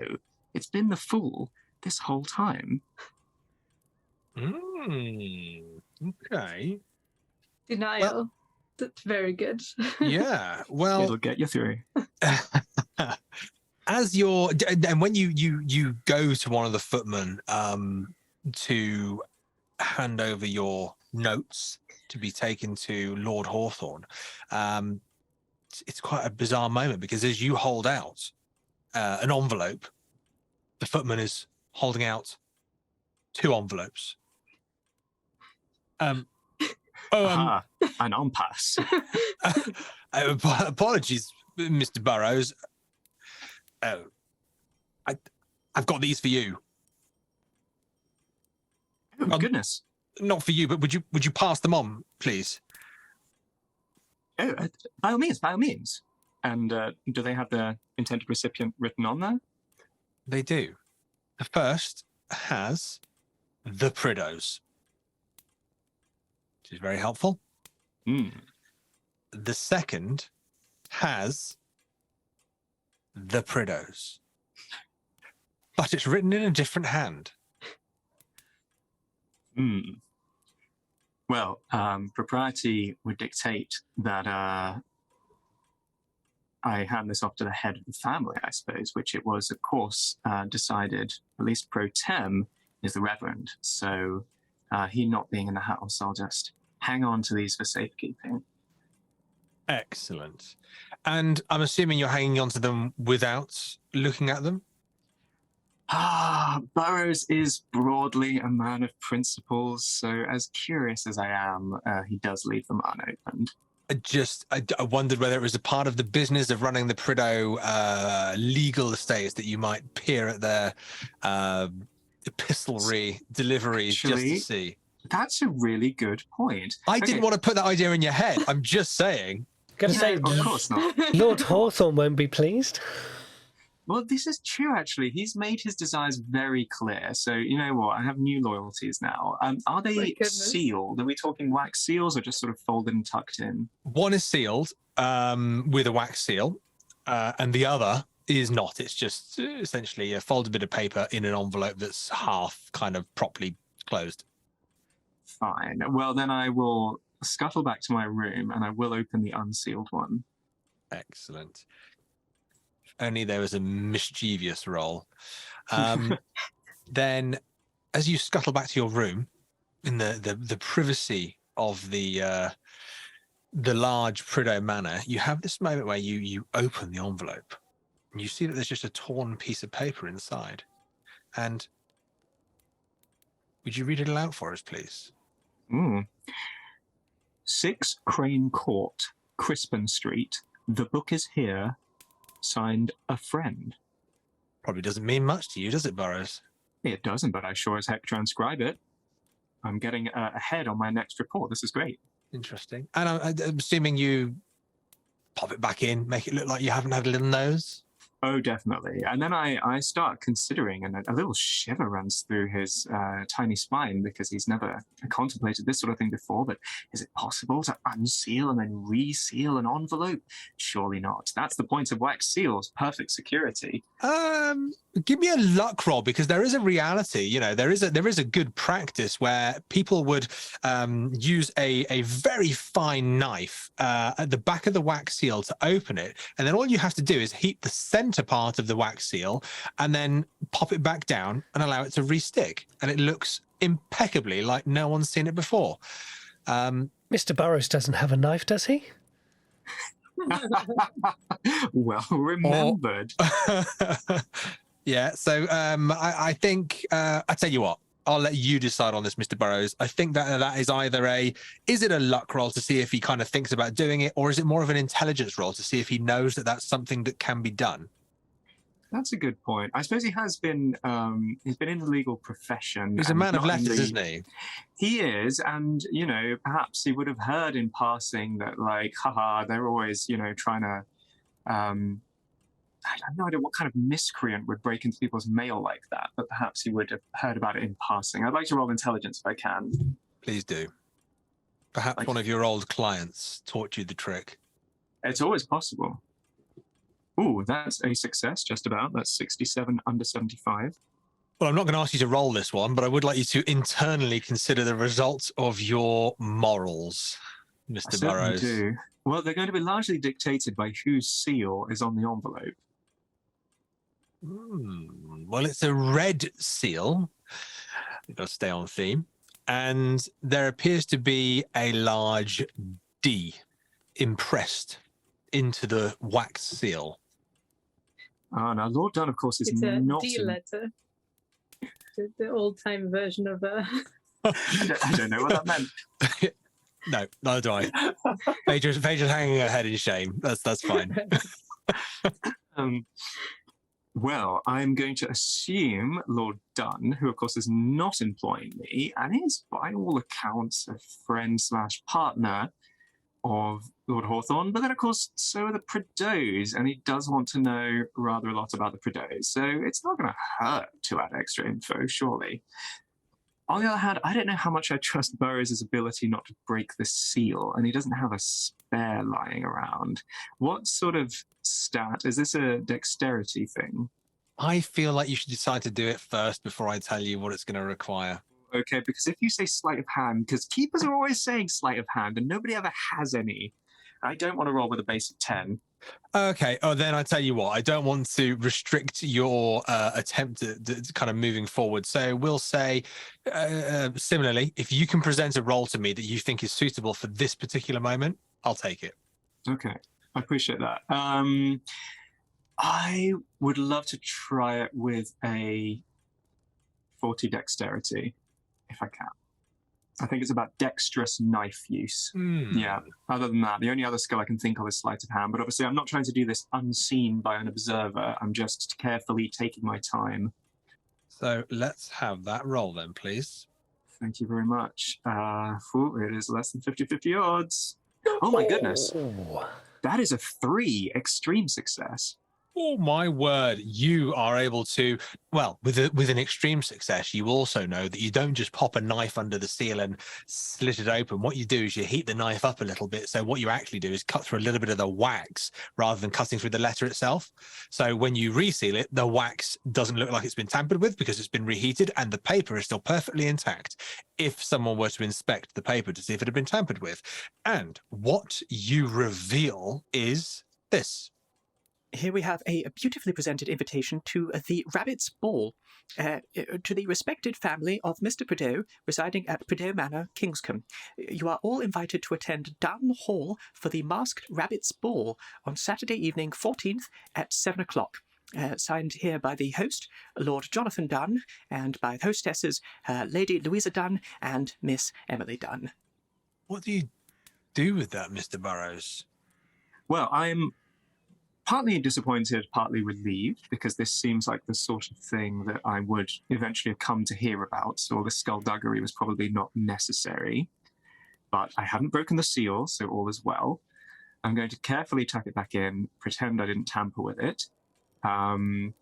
it's been the Fool this whole time. Okay. Denial. Well, that's very good. Yeah, well, it'll get you through. As you're, and when you go to one of the footmen to hand over your notes to be taken to Lord Hawthorne, it's quite a bizarre moment, because as you hold out an envelope, the footman is holding out 2 envelopes. An impasse. Apologies, Mr. Burrows. I've got these for you. Goodness. Not for you, but would you pass them on, please? Oh, by all means. And do they have the intended recipient written on there? They do. The first has the Prideaux, which is very helpful. The second has the Prideaux, but it's written in a different hand. Well, propriety would dictate that I hand this off to the head of the family, I suppose, which it was, of course, decided, at least pro tem, is the Reverend. So he not being in the house, I'll just hang on to these for safekeeping. Excellent. And I'm assuming you're hanging on to them without looking at them? Burrows is broadly a man of principles, so as curious as I am, he does leave them unopened. I wondered whether it was a part of the business of running the Prideaux legal estates that you might peer at their epistolary deliveries. Actually, just to see. That's a really good point. I didn't want to put that idea in your head. I'm just saying. Gonna say, of course not. Lord Hawthorne won't be pleased. Well, this is true, actually. He's made his desires very clear. So, you know what? I have new loyalties now. Are they sealed? Are we talking wax seals or just sort of folded and tucked in? One is sealed with a wax seal, and the other is not. It's just essentially a folded bit of paper in an envelope that's half kind of properly closed. Fine. Well, then I will scuttle back to my room and I will open the unsealed one. Excellent. Only there was a mischievous roll. Then, as you scuttle back to your room, in the privacy of the large Prideaux manor, you have this moment where you open the envelope, and you see that there's just a torn piece of paper inside. And would you read it aloud for us, please? 6 Crane Court, Crispin Street. The book is here. Signed, a friend. Probably doesn't mean much to you, does it, Burrows? It doesn't, but I sure as heck transcribe it. I'm getting ahead on my next report. This is great. Interesting. And I'm assuming you pop it back in, make it look like you haven't had a little nose? Oh, definitely. And then I start considering, and a little shiver runs through his tiny spine because he's never contemplated this sort of thing before. But is it possible to unseal and then reseal an envelope? Surely not. That's the point of wax seals, perfect security. Give me a luck roll, because there is a reality. You know, there is a good practice where people would use a very fine knife at the back of the wax seal to open it, and then all you have to do is heat the center part of the wax seal and then pop it back down and allow it to re-stick, and it looks impeccably like no one's seen it before. Mr. Burrows doesn't have a knife, does he? Well remembered. Yeah, so I think I tell you what, I'll let you decide on this, Mr. Burrows. I think that is either is it a luck roll to see if he kind of thinks about doing it, or is it more of an intelligence roll to see if he knows that that's something that can be done? That's a good point. I suppose he has been, he's been in the legal profession. He's a man of letters, isn't he? He is, and, you know, perhaps he would have heard in passing that, like, haha, they're always, you know, trying to, I have no idea what kind of miscreant would break into people's mail like that, but perhaps he would have heard about it in passing. I'd like to roll intelligence if I can. Please do. Perhaps one of your old clients taught you the trick. It's always possible. Ooh, that's a success, just about. That's 67 under 75. Well, I'm not going to ask you to roll this one, but I would like you to internally consider the results of your morals, Mr. Burrows. Do. Well, they're going to be largely dictated by whose seal is on the envelope. Well, it's a red seal. It'll stay on theme. And there appears to be a large D impressed into the wax seal. Now, Lord Dunn, of cose, is it's a not... D letter. The old-time version of a... I don't know what that meant. No, neither do I. Phaedra's hanging her head in shame. That's fine. Well, I'm going to assume Lord Dunn, who of course is not employing me, and is by all accounts a friend/partner of Lord Hawthorne, but then of course so are the Prideaux, and he does want to know rather a lot about the Prideaux, so it's not going to hurt to add extra info, surely. On the other hand, I don't know how much I trust Burrows' ability not to break the seal, and he doesn't have a spare lying around. What sort of stat? Is this a dexterity thing? I feel like you should decide to do it first before I tell you what it's going to require. Okay, because if you say sleight of hand, because keepers are always saying sleight of hand, and nobody ever has any. I don't want to roll with a base of 10. Okay. Oh, then I tell you what, I don't want to restrict your attempt at kind of moving forward. So we'll say, similarly, if you can present a role to me that you think is suitable for this particular moment, I'll take it. Okay. I appreciate that. I would love to try it with a 40 dexterity, if I can. I think it's about dexterous knife use. Yeah. Other than that, the only other skill I can think of is sleight of hand. But obviously, I'm not trying to do this unseen by an observer. I'm just carefully taking my time. So let's have that roll then, please. Thank you very much. It is less than 50-50 odds. Oh my goodness. That is a 3 extreme success. Oh my word, you are able to, well, with an extreme success, you also know that you don't just pop a knife under the seal and slit it open. What you do is you heat the knife up a little bit. So what you actually do is cut through a little bit of the wax rather than cutting through the letter itself. So when you reseal it, the wax doesn't look like it's been tampered with because it's been reheated and the paper is still perfectly intact if someone were to inspect the paper to see if it had been tampered with. And what you reveal is this. Here we have a beautifully presented invitation to the Rabbit's Ball, to the respected family of Mr. Prideaux, residing at Prideaux Manor, Kingscombe. You are all invited to attend Down Hall for the Masked Rabbit's Ball on Saturday evening, 14th at 7 o'clock. Signed here by the host, Lord Jonathan Dunn, and by the hostesses, Lady Louisa Dunn and Miss Emily Dunn. What do you do with that, Mr. Burrows? Well, I'm partly disappointed, partly relieved, because this seems like the sort of thing that I would eventually have come to hear about, so the skullduggery was probably not necessary. But I haven't broken the seal, so all is well. I'm going to carefully tuck it back in, pretend I didn't tamper with it. I'm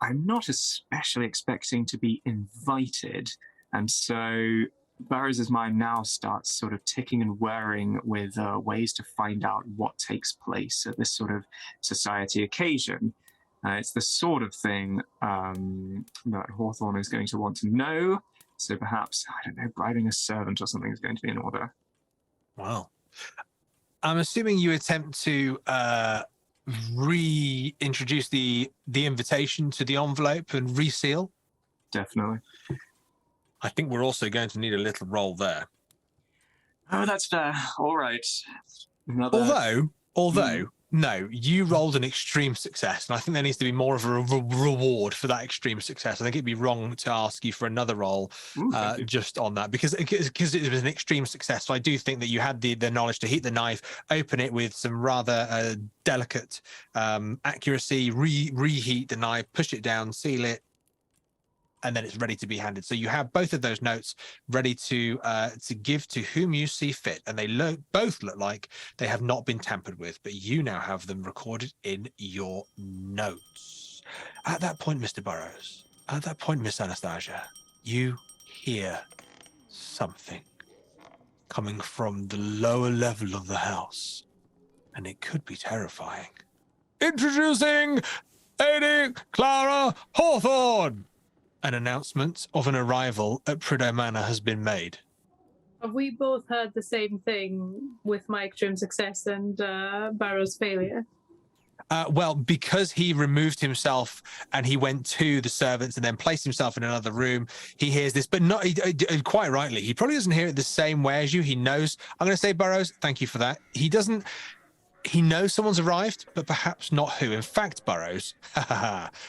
not especially expecting to be invited, and so Burrows' mind now starts sort of ticking and whirring with ways to find out what takes place at this sort of society occasion. It's the sort of thing that Hawthorne is going to want to know, so perhaps, I don't know, bribing a servant or something is going to be in order. Wow. I'm assuming you attempt to reintroduce the invitation to the envelope and reseal? Definitely. I think we're also going to need a little roll there. Oh, that's fair. All right. Although, no, you rolled an extreme success, and I think there needs to be more of a reward for that extreme success. I think it'd be wrong to ask you for another roll just on that, because it was an extreme success. So I do think that you had the knowledge to heat the knife, open it with some rather delicate accuracy, reheat the knife, push it down, seal it, and then it's ready to be handed. So you have both of those notes ready to give to whom you see fit, and they both look like they have not been tampered with, but you now have them recorded in your notes. At that point, Mr. Burrows, at that point, Miss Anastasia, you hear something coming from the lower level of the house, and it could be terrifying. Introducing Lady Clara Hawthorne! An announcement of an arrival at Prideaux Manor has been made. Have we both heard the same thing with my extreme success and Burrows' failure? Well, because he removed himself and he went to the servants and then placed himself in another room, he hears this, but not quite rightly. He probably doesn't hear it the same way as you. He knows. I'm going to say, Burrows, thank you for that. He knows someone's arrived, but perhaps not who. In fact, Burrows,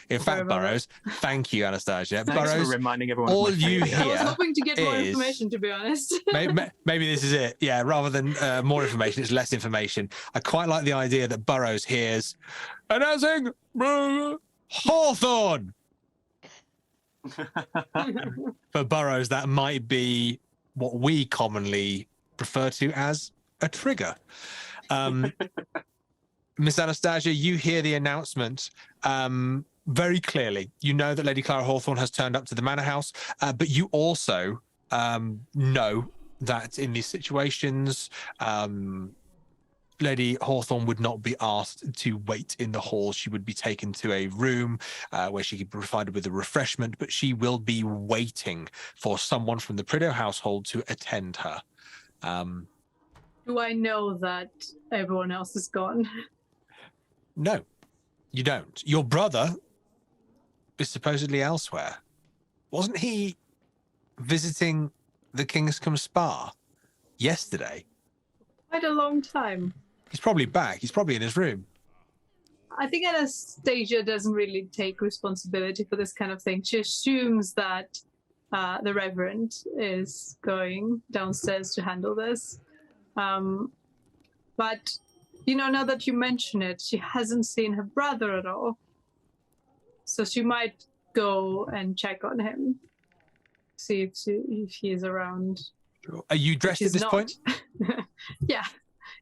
Burrows, thank you, Anastasia. Thanks Burrows, for reminding everyone. All you hear I was hoping to get more information, to be honest. maybe this is it. Yeah, rather than more information, it's less information. I quite like the idea that Burrows hears, announcing Hawthorne! For Burrows, that might be what we commonly refer to as a trigger. Miss Anastasia, you hear the announcement very clearly. You know that Lady Clara Hawthorne has turned up to the manor house, but you also know that in these situations, Lady Hawthorne would not be asked to wait in the hall. She would be taken to a room where she could be provided with a refreshment, but she will be waiting for someone from the Prideaux household to attend her. Do I know that everyone else is gone? No, you don't. Your brother is supposedly elsewhere. Wasn't he visiting the Kingscombe Spa yesterday? Quite a long time. He's probably back. He's probably in his room. I think Anastasia doesn't really take responsibility for this kind of thing. She assumes that the Reverend is going downstairs to handle this. But, you know, now that you mention it, she hasn't seen her brother at all. So she might go and check on him, see if he is around. Are you dressed at this point?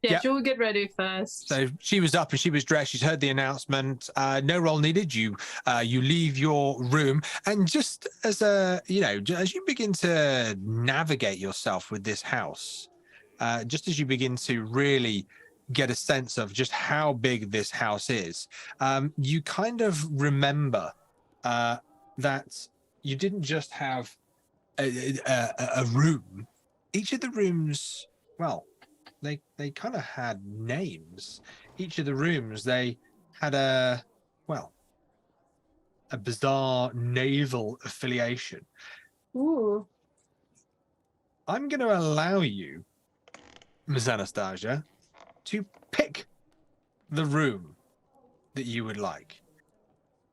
Yeah, she will get ready first. So she was up and she was dressed. She's heard the announcement. No roll needed. You leave your room, and just as as you begin to navigate yourself with this house, just as you begin to really get a sense of just how big this house is, you kind of remember that you didn't just have a room. Each of the rooms, well, they kind of had names. Each of the rooms, they had a bizarre naval affiliation. Ooh. I'm going to allow you, Ms. Anastasia, to pick the room that you would like.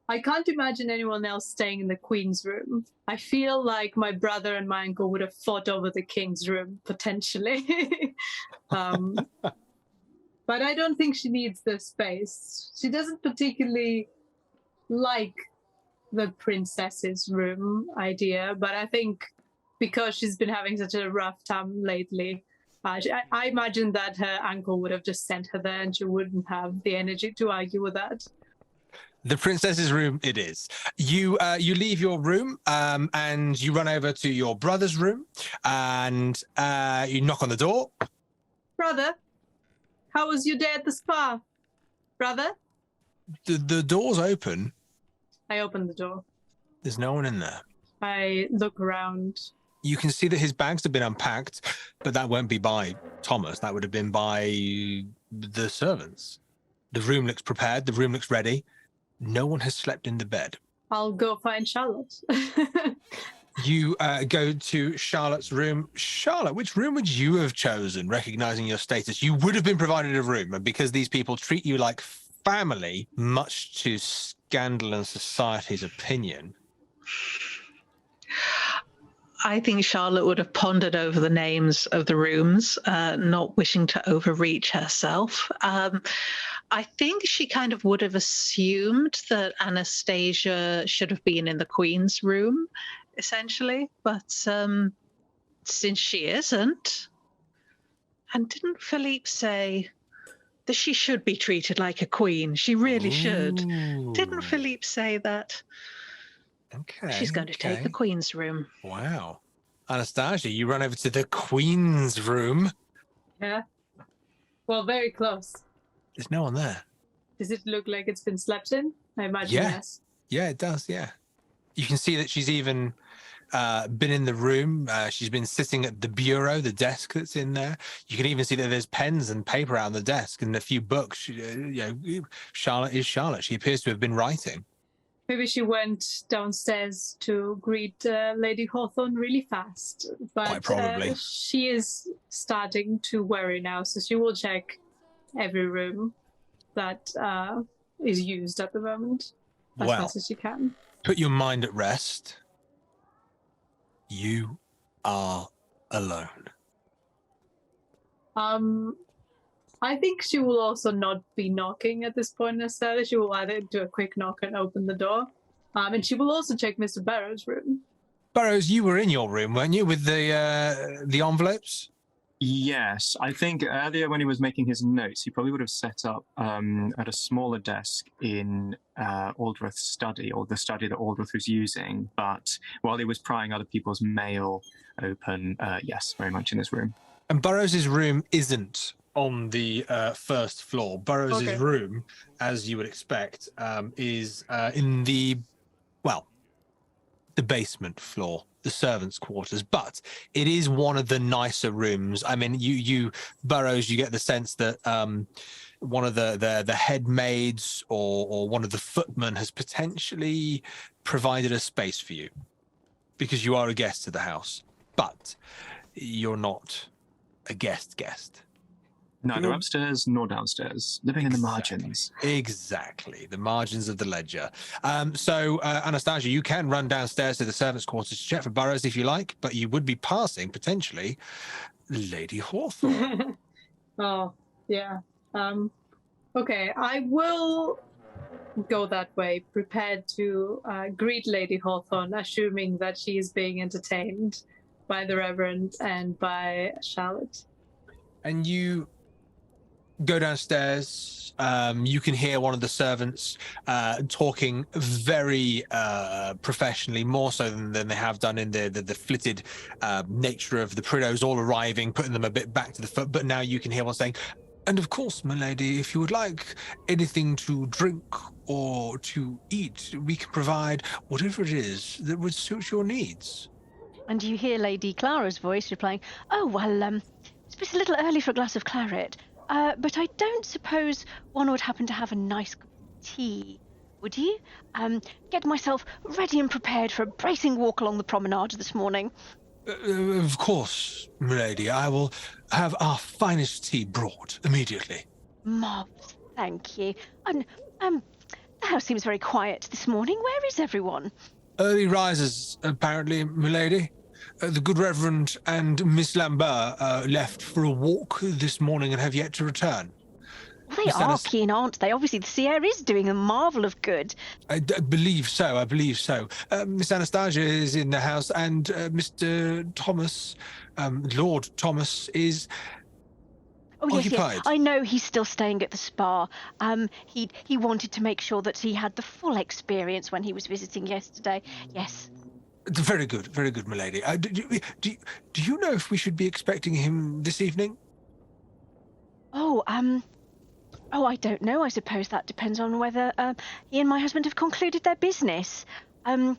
I can't imagine anyone else staying in the Queen's room. I feel like my brother and my uncle would have fought over the King's room, potentially. But I don't think she needs the space. She doesn't particularly like the princess's room idea, but I think because she's been having such a rough time lately, I imagine that her uncle would have just sent her there and she wouldn't have the energy to argue with that. The princess's room it is. You leave your room and you run over to your brother's room and you knock on the door. Brother, how was your day at the spa? Brother? The door's open. I open the door. There's no one in there. I look around. You can see that his bags have been unpacked, but that won't be by Thomas. That would have been by the servants. The room looks prepared. The room looks ready. No one has slept in the bed. I'll go find Charlotte. You go to Charlotte's room. Charlotte, which room would you have chosen, recognizing your status? You would have been provided a room, and because these people treat you like family, much to scandal and society's opinion. I think Charlotte would have pondered over the names of the rooms, not wishing to overreach herself. I think she kind of would have assumed that Anastasia should have been in the Queen's room, essentially. But since she isn't, and didn't Philippe say that she should be treated like a queen? She really should. Didn't Philippe say that? Okay. She's going to take the Queen's room. Wow. Anastasia, you run over to the Queen's room. Yeah. Well, very close. There's no one there. Does it look like it's been slept in? I imagine yes. Yeah, it does, yeah. You can see that she's even been in the room. She's been sitting at the bureau, the desk that's in there. You can even see that there's pens and paper on the desk and a few books. Charlotte is Charlotte. She appears to have been writing. Maybe she went downstairs to greet Lady Hawthorne really fast. But quite probably. She is starting to worry now, so she will check every room that is used at the moment as fast as she can. Put your mind at rest. You are alone. I think she will also not be knocking at this point necessarily. She will either do a quick knock and open the door. And she will also check Mr. Burrows' room. Burrows, you were in your room, weren't you, with the envelopes? Yes, I think earlier when he was making his notes, he probably would have set up at a smaller desk in Aldworth's study, or the study that Aldworth was using. But while he was prying other people's mail open, yes, very much in his room. And Burrows' room isn't on the first floor. Burrows' room, as you would expect, is in the basement floor, the servants' quarters, but it is one of the nicer rooms. I mean, you Burrows, you get the sense that one of the head maids or one of the footmen has potentially provided a space for you because you are a guest to the house, but you're not a guest. Neither upstairs nor downstairs, living in the margins. Exactly, the margins of the ledger. So, Anastasia, you can run downstairs to the servants' quarters to check for Burrows if you like, but you would be passing, potentially, Lady Hawthorne. Oh, yeah. Okay, I will go that way, prepared to greet Lady Hawthorne, assuming that she is being entertained by the Reverend and by Charlotte. And you go downstairs. You can hear one of the servants talking very professionally, more so than they have done in the flitted nature of the Prideaux all arriving, putting them a bit back to the foot. But now you can hear one saying, "And of course, my lady, if you would like anything to drink or to eat, we can provide whatever it is that would suit your needs." And you hear Lady Clara's voice replying, "Oh, well, it's a little early for a glass of claret. But I don't suppose one would happen to have a nice cup of tea, would you? Get myself ready and prepared for a bracing walk along the promenade this morning." Of course, milady. I will have our finest tea brought immediately. Marvellous, thank you. And the house seems very quiet this morning. Where is everyone? Early risers, apparently, milady. The good Reverend and Miss Lambert left for a walk this morning and have yet to return. Well, they are keen, aren't they? Obviously, the sea air is doing a marvel of good. I believe so. Miss Anastasia is in the house, and Mr. Thomas, Lord Thomas, is occupied. Yes. I know he's still staying at the spa. He wanted to make sure that he had the full experience when he was visiting yesterday. Yes. Very good, milady. Do you know if we should be expecting him this evening? Oh, I don't know. I suppose that depends on whether he and my husband have concluded their business. I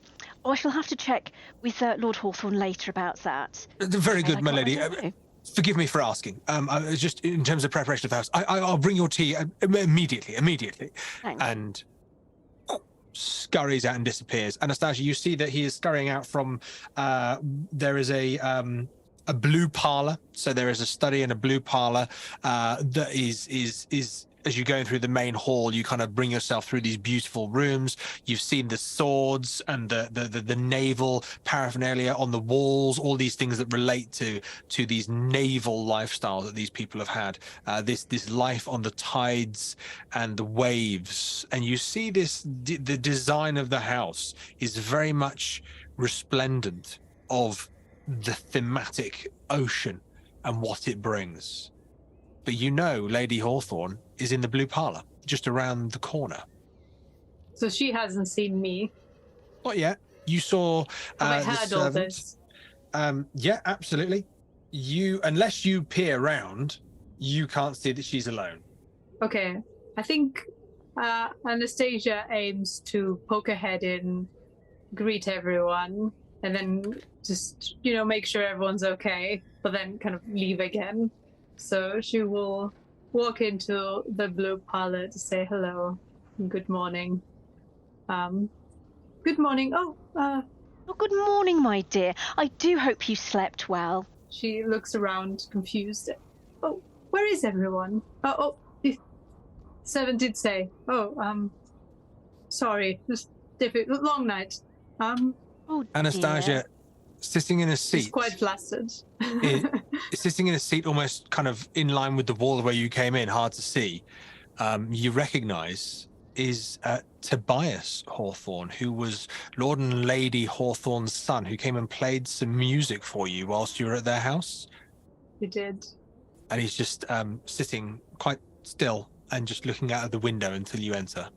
shall have to check with Lord Hawthorne later about that. Very good, milady. Forgive me for asking. Just in terms of preparation of the house, I'll bring your tea immediately. Thanks. And scurries out and disappears. Anastasia, you see that he is scurrying out from. There is a blue parlor. So there is a study and a blue parlor that is. As you're going through the main hall, you kind of bring yourself through these beautiful rooms. You've seen the swords and the naval paraphernalia on the walls, all these things that relate to these naval lifestyles that these people have had. This life on the tides and the waves. And you see the design of the house is very much resplendent of the thematic ocean and what it brings. But you know Lady Hawthorne is in the blue parlor, just around the corner. So she hasn't seen me? Not yet. You saw Have I heard all this? Yeah, absolutely. Unless you peer around, you can't see that she's alone. Okay. I think Anastasia aims to poke her head in, greet everyone, and then just, make sure everyone's okay, but then kind of leave again. So she will walk into the blue parlor to say hello and good morning. Good morning. Oh, good morning, my dear. I do hope you slept well. She looks around confused. Oh, where is everyone? Oh, Seven did say. Oh, sorry. Just difficult. Long night. Oh, Anastasia, sitting in a seat. She's quite flaccid. Sitting in a seat almost kind of in line with the wall where you came in, hard to see, you recognise is Tobias Hawthorne, who was Lord and Lady Hawthorne's son, who came and played some music for you whilst you were at their house. He did. And he's just sitting quite still and just looking out of the window until you enter.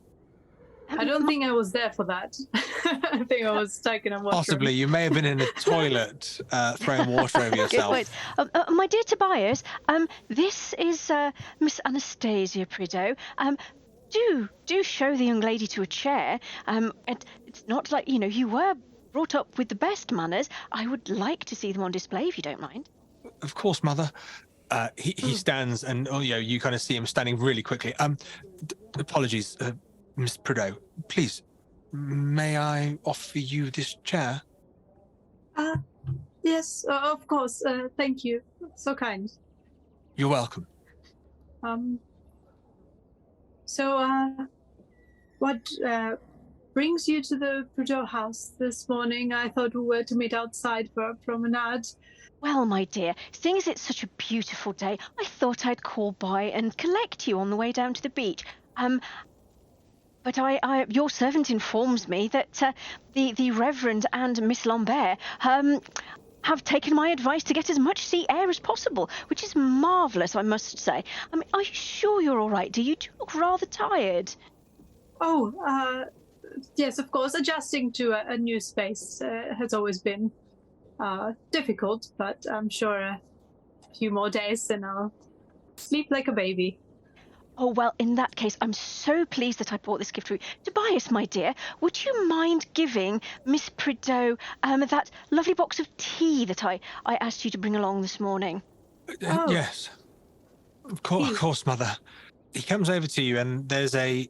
I don't think I was there for that. I think I was stuck in a washroom. Possibly. You may have been in a toilet throwing water over yourself. Wait. My dear Tobias, this is Miss Anastasia Prideaux. Do show the young lady to a chair. It's not like, you were brought up with the best manners. I would like to see them on display if you don't mind. Of course, Mother. He stands and you kind of see him standing really quickly. Apologies, Miss Prideaux. Please, may I offer you this chair? Yes, of course. Thank you. So kind. You're welcome. So, what brings you to the Prideaux house this morning? I thought we were to meet outside for a promenade. Well, my dear, seeing as it's such a beautiful day, I thought I'd call by and collect you on the way down to the beach. But your servant informs me that the Reverend and Miss Lambert have taken my advice to get as much sea air as possible, which is marvellous, I must say. I mean, are you sure you're all right? You do look rather tired. Oh, yes, of course. Adjusting to a new space has always been difficult, but I'm sure a few more days and I'll sleep like a baby. Oh, well, in that case, I'm so pleased that I brought this gift for you. Tobias, my dear, would you mind giving Miss Prideaux that lovely box of tea that I asked you to bring along this morning? Yes. Of course, Mother. He comes over to you and there's a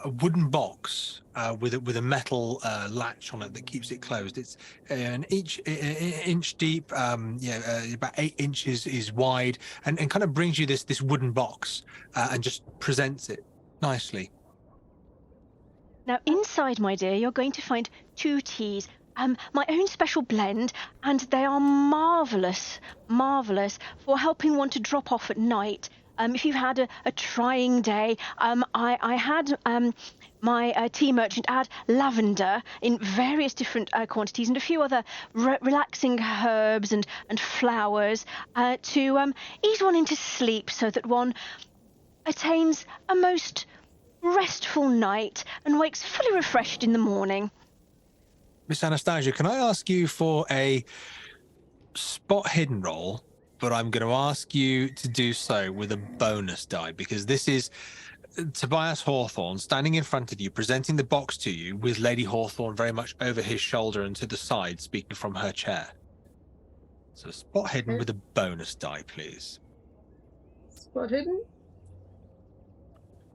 wooden box with a metal latch on it that keeps it closed. It's an inch deep, about 8 inches is wide, and kind of brings you this wooden box and just presents it nicely. Now, inside, my dear, you're going to find 2 teas. My own special blend, and they are marvellous for helping one to drop off at night. If you've had a trying day, I had my tea merchant add lavender in various different quantities and a few other relaxing herbs and flowers to ease one into sleep so that one attains a most restful night and wakes fully refreshed in the morning. Miss Anastasia, can I ask you for a spot hidden roll? But I'm going to ask you to do so with a bonus die, because this is Tobias Hawthorne standing in front of you, presenting the box to you with Lady Hawthorne very much over his shoulder and to the side, speaking from her chair. So spot hidden with a bonus die, please. Spot hidden?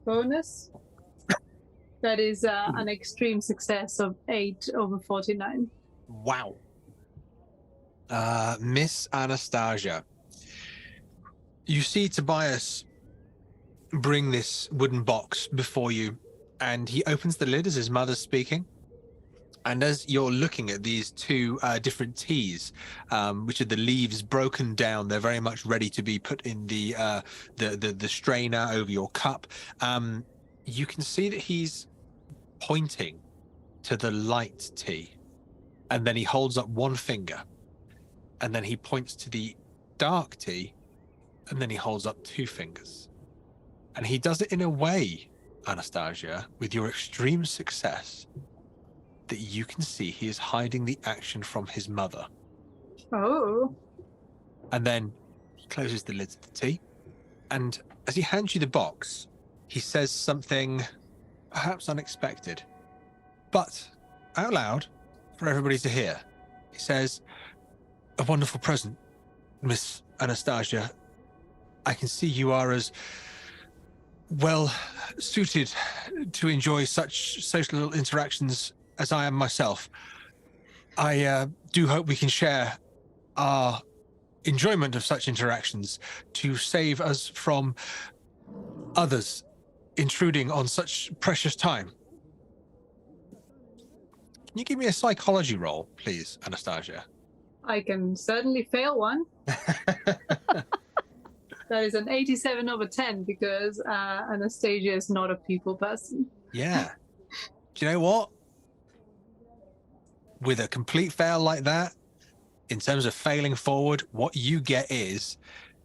Bonus? That is an extreme success of 8 over 49. Wow. Miss Anastasia, you see Tobias bring this wooden box before you, and he opens the lid as his mother's speaking. And as you're looking at these 2 different teas, which are the leaves broken down, they're very much ready to be put in the strainer over your cup. You can see that he's pointing to the light tea, and then he holds up one finger, and then he points to the dark tea, and then he holds up 2 fingers. And he does it in a way, Anastasia, with your extreme success, that you can see he is hiding the action from his mother. Oh. And then he closes the lids of the tea, and as he hands you the box, he says something perhaps unexpected, but out loud for everybody to hear. He says, "A wonderful present, Miss Anastasia. I can see you are as well suited to enjoy such social interactions as I am myself. I do hope we can share our enjoyment of such interactions to save us from others intruding on such precious time." Can you give me a psychology roll, please, Anastasia? I can certainly fail one. That is an 87 over 10 because Anastasia is not a people person. Yeah. Do you know what? With a complete fail like that, in terms of failing forward, what you get is...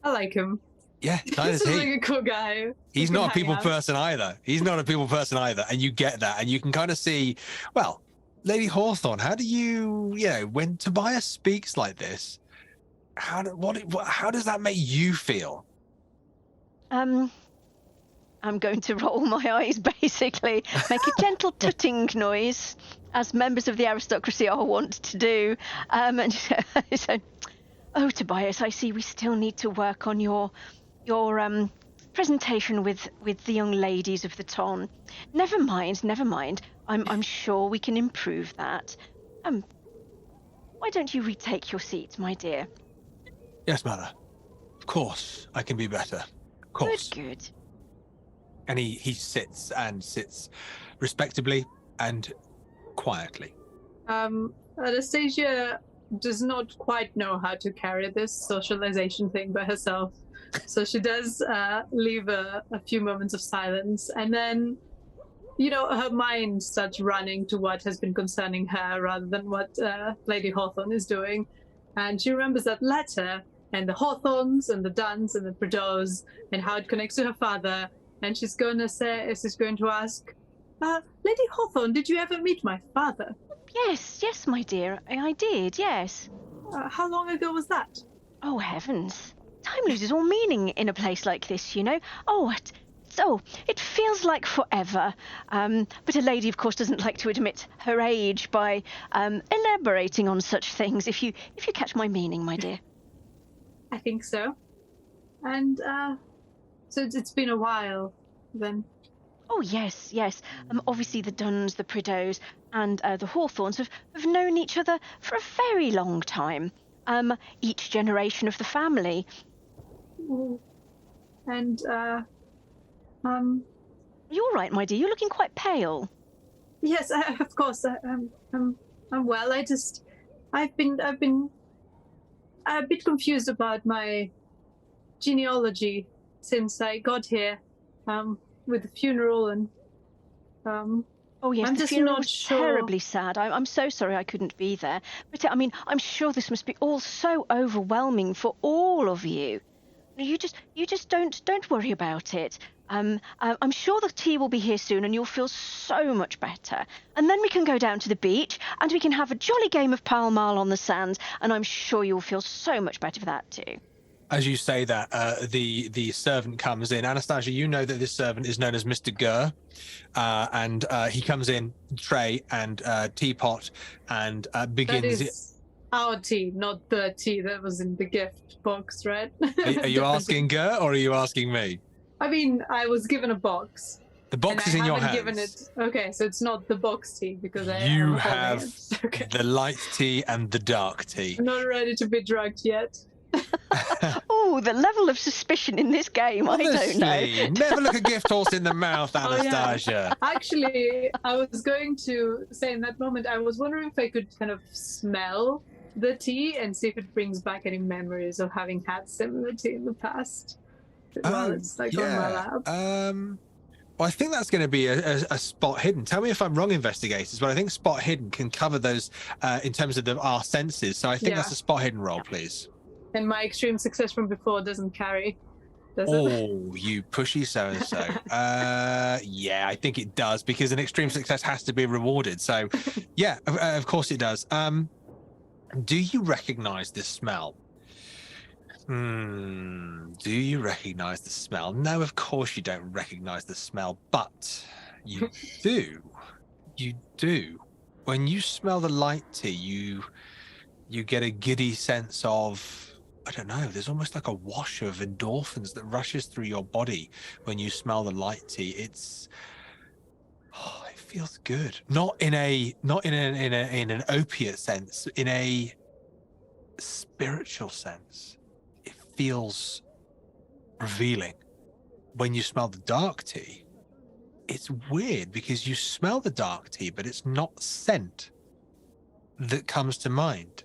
I like him. Yeah, neither He's is he. like a cool guy. He's not a people person either. He's not a people person either. And you get that. And you can kind of see, well, Lady Hawthorne, how do you know, when Tobias speaks like this, how does that make you feel? I'm going to roll my eyes, basically, make a gentle tutting noise, as members of the aristocracy are wont to do. And so, oh, Tobias, I see we still need to work on your presentation with the young ladies of the ton. Never mind. I'm sure we can improve that. Why don't you retake your seat, my dear? Yes, Mother. Of course, I can be better. Of course. Good. And he sits respectably and quietly. Anastasia does not quite know how to carry this socialization thing by herself. So she does leave a few moments of silence, and then, you know, her mind starts running to what has been concerning her rather than what Lady Hawthorne is doing. And she remembers that letter and the Hawthornes and the Duns and the Prideaux and how it connects to her father. And she's going to ask, Lady Hawthorne, did you ever meet my father? Yes, my dear, I did, yes. How long ago was that? Oh, heavens. Time loses all meaning in a place like this, you know. It feels like forever. But a lady, of course, doesn't like to admit her age by elaborating on such things, if you catch my meaning, my dear. I think so. And, so it's been a while, then. Oh, yes. Obviously the Duns, the Prideaux, and the Hawthornes have known each other for a very long time. Each generation of the family. Ooh. And, You're right, my dear. You're looking quite pale. Yes, of course. I'm well. I've been a bit confused about my genealogy since I got here, with the funeral and, Oh, yes, I'm the just funeral not was sure. terribly sad. I'm so sorry I couldn't be there. But, I mean, I'm sure this must be all so overwhelming for all of you. You just don't worry about it. I'm sure the tea will be here soon and you'll feel so much better. And then we can go down to the beach and we can have a jolly game of Pall Mall on the sand, and I'm sure you'll feel so much better for that too. As you say that, the servant comes in. Anastasia, you know that this servant is known as Mr. Gurr, and he comes in, tray and teapot, and begins... That is our tea, not the tea that was in the gift box, right? Are you asking Gurr, or are you asking me? I mean, I was given a box. The box is in your hands. Okay, so it's not the box tea, because you have the light tea and the dark tea. I'm not ready to be drugged yet. Oh, the level of suspicion in this game, Honestly, I don't know. Never look a gift horse in the mouth, Anastasia. Oh, yeah. Actually, I was going to say in that moment, I was wondering if I could kind of smell the tea and see if it brings back any memories of having had similar tea in the past. While it's like on my lap. Well, I think that's going to be a spot hidden. Tell me if I'm wrong, investigators, but I think spot hidden can cover those in terms of our senses. So I think that's a spot hidden roll, please. And my extreme success from before doesn't carry, does it? Oh, you pushy so-and-so. Yeah, I think it does, because an extreme success has to be rewarded. So, yeah, of course it does. Do you recognize this smell? Do you recognize the smell? No, of course you don't recognize the smell, but you do. You do. When you smell the light tea, you get a giddy sense of, I don't know, there's almost like a wash of endorphins that rushes through your body when you smell the light tea. It feels good. Not in an opiate sense, in a spiritual sense. It feels revealing. When you smell the dark tea, it's weird because you smell the dark tea, but it's not scent. that comes to mind.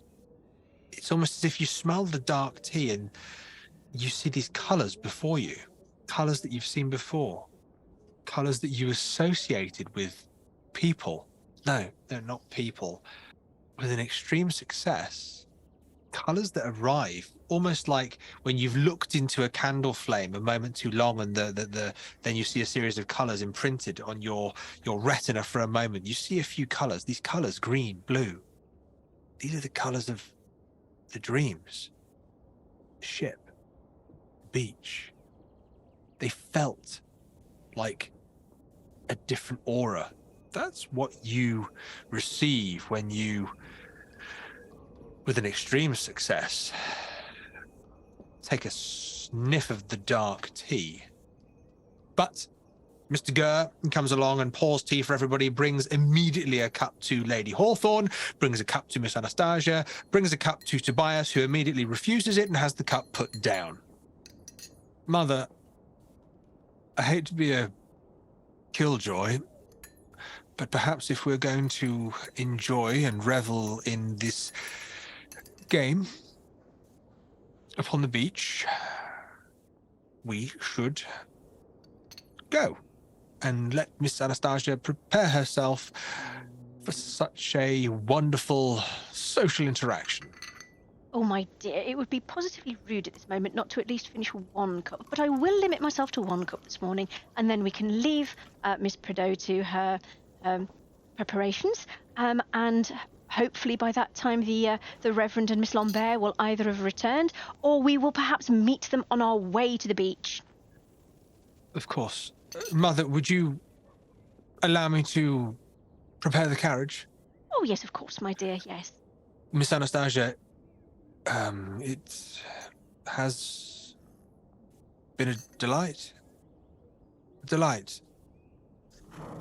It's almost as if you smell the dark tea and you see these colours before you, colours that you've seen before, colours that you associated with people. No, they're not people. With an extreme success, colours that arrive almost like when you've looked into a candle flame a moment too long, and then you see a series of colours imprinted on your retina for a moment. You see a few colours. These colours, green, blue. These are the colours of the dreams. The ship, the beach. They felt like a different aura. That's what you receive when you, with an extreme success, take a sniff of the dark tea. But Mr. Gurr comes along and pours tea for everybody, brings immediately a cup to Lady Hawthorne, brings a cup to Miss Anastasia, brings a cup to Tobias, who immediately refuses it and has the cup put down. Mother, I hate to be a killjoy, but perhaps if we're going to enjoy and revel in this game upon the beach, we should go and let Miss Anastasia prepare herself for such a wonderful social interaction. Oh, my dear, it would be positively rude at this moment not to at least finish one cup, but I will limit myself to one cup this morning, and then we can leave Miss Prideaux to her preparations, and hopefully by that time the Reverend and Miss Lambert will either have returned, or we will perhaps meet them on our way to the beach. Of course. Mother, would you allow me to prepare the carriage? Oh, yes, of course, my dear, yes. Miss Anastasia, it has been a delight. A delight.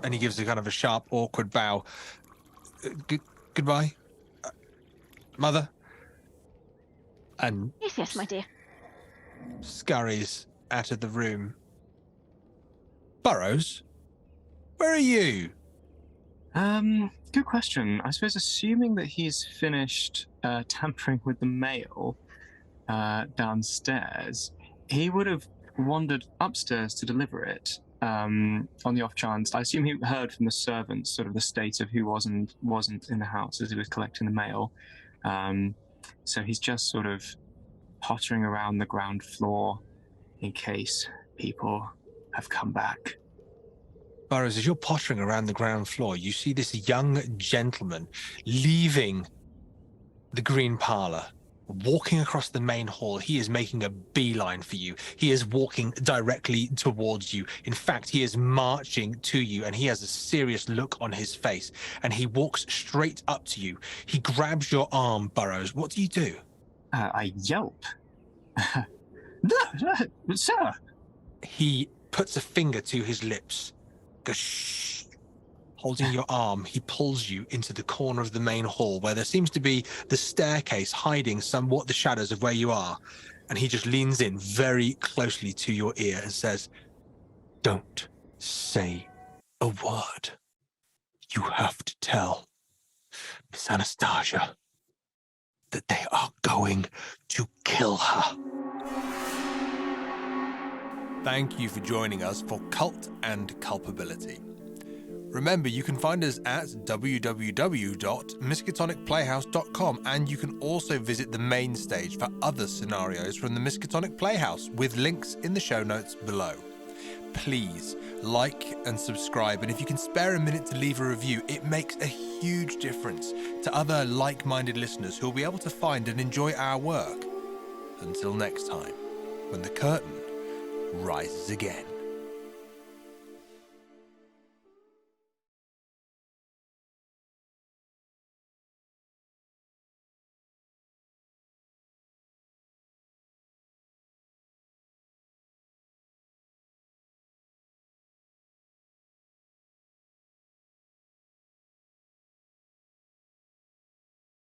And he gives a kind of a sharp, awkward bow. Goodbye, Mother. And yes, my dear. Scurries out of the room. Burrows, where are you? Good question. I suppose assuming that he's finished tampering with the mail downstairs, he would have wandered upstairs to deliver it. On the off chance, I assume he heard from the servants sort of the state of who wasn't in the house as he was collecting the mail. So he's just sort of pottering around the ground floor in case people have come back. Burrows, as you're pottering around the ground floor, you see this young gentleman leaving the green parlour, walking across the main hall. He is making a beeline for you. He is walking directly towards you. In fact, he is marching to you, and he has a serious look on his face, and he walks straight up to you. He grabs your arm, Burrows. What do you do? I yelp. Sir! He puts a finger to his lips. Goes, shh. Holding your arm, he pulls you into the corner of the main hall where there seems to be the staircase hiding somewhat the shadows of where you are. And he just leans in very closely to your ear and says, "Don't say a word. You have to tell Miss Anastasia that they are going to kill her." Thank you for joining us for Cult and Culpability. Remember, you can find us at www.miskatonicplayhouse.com, and you can also visit the main stage for other scenarios from the Miskatonic Playhouse with links in the show notes below. Please like and subscribe, and if you can spare a minute to leave a review, it makes a huge difference to other like-minded listeners who will be able to find and enjoy our work. Until next time, when the curtain rises again.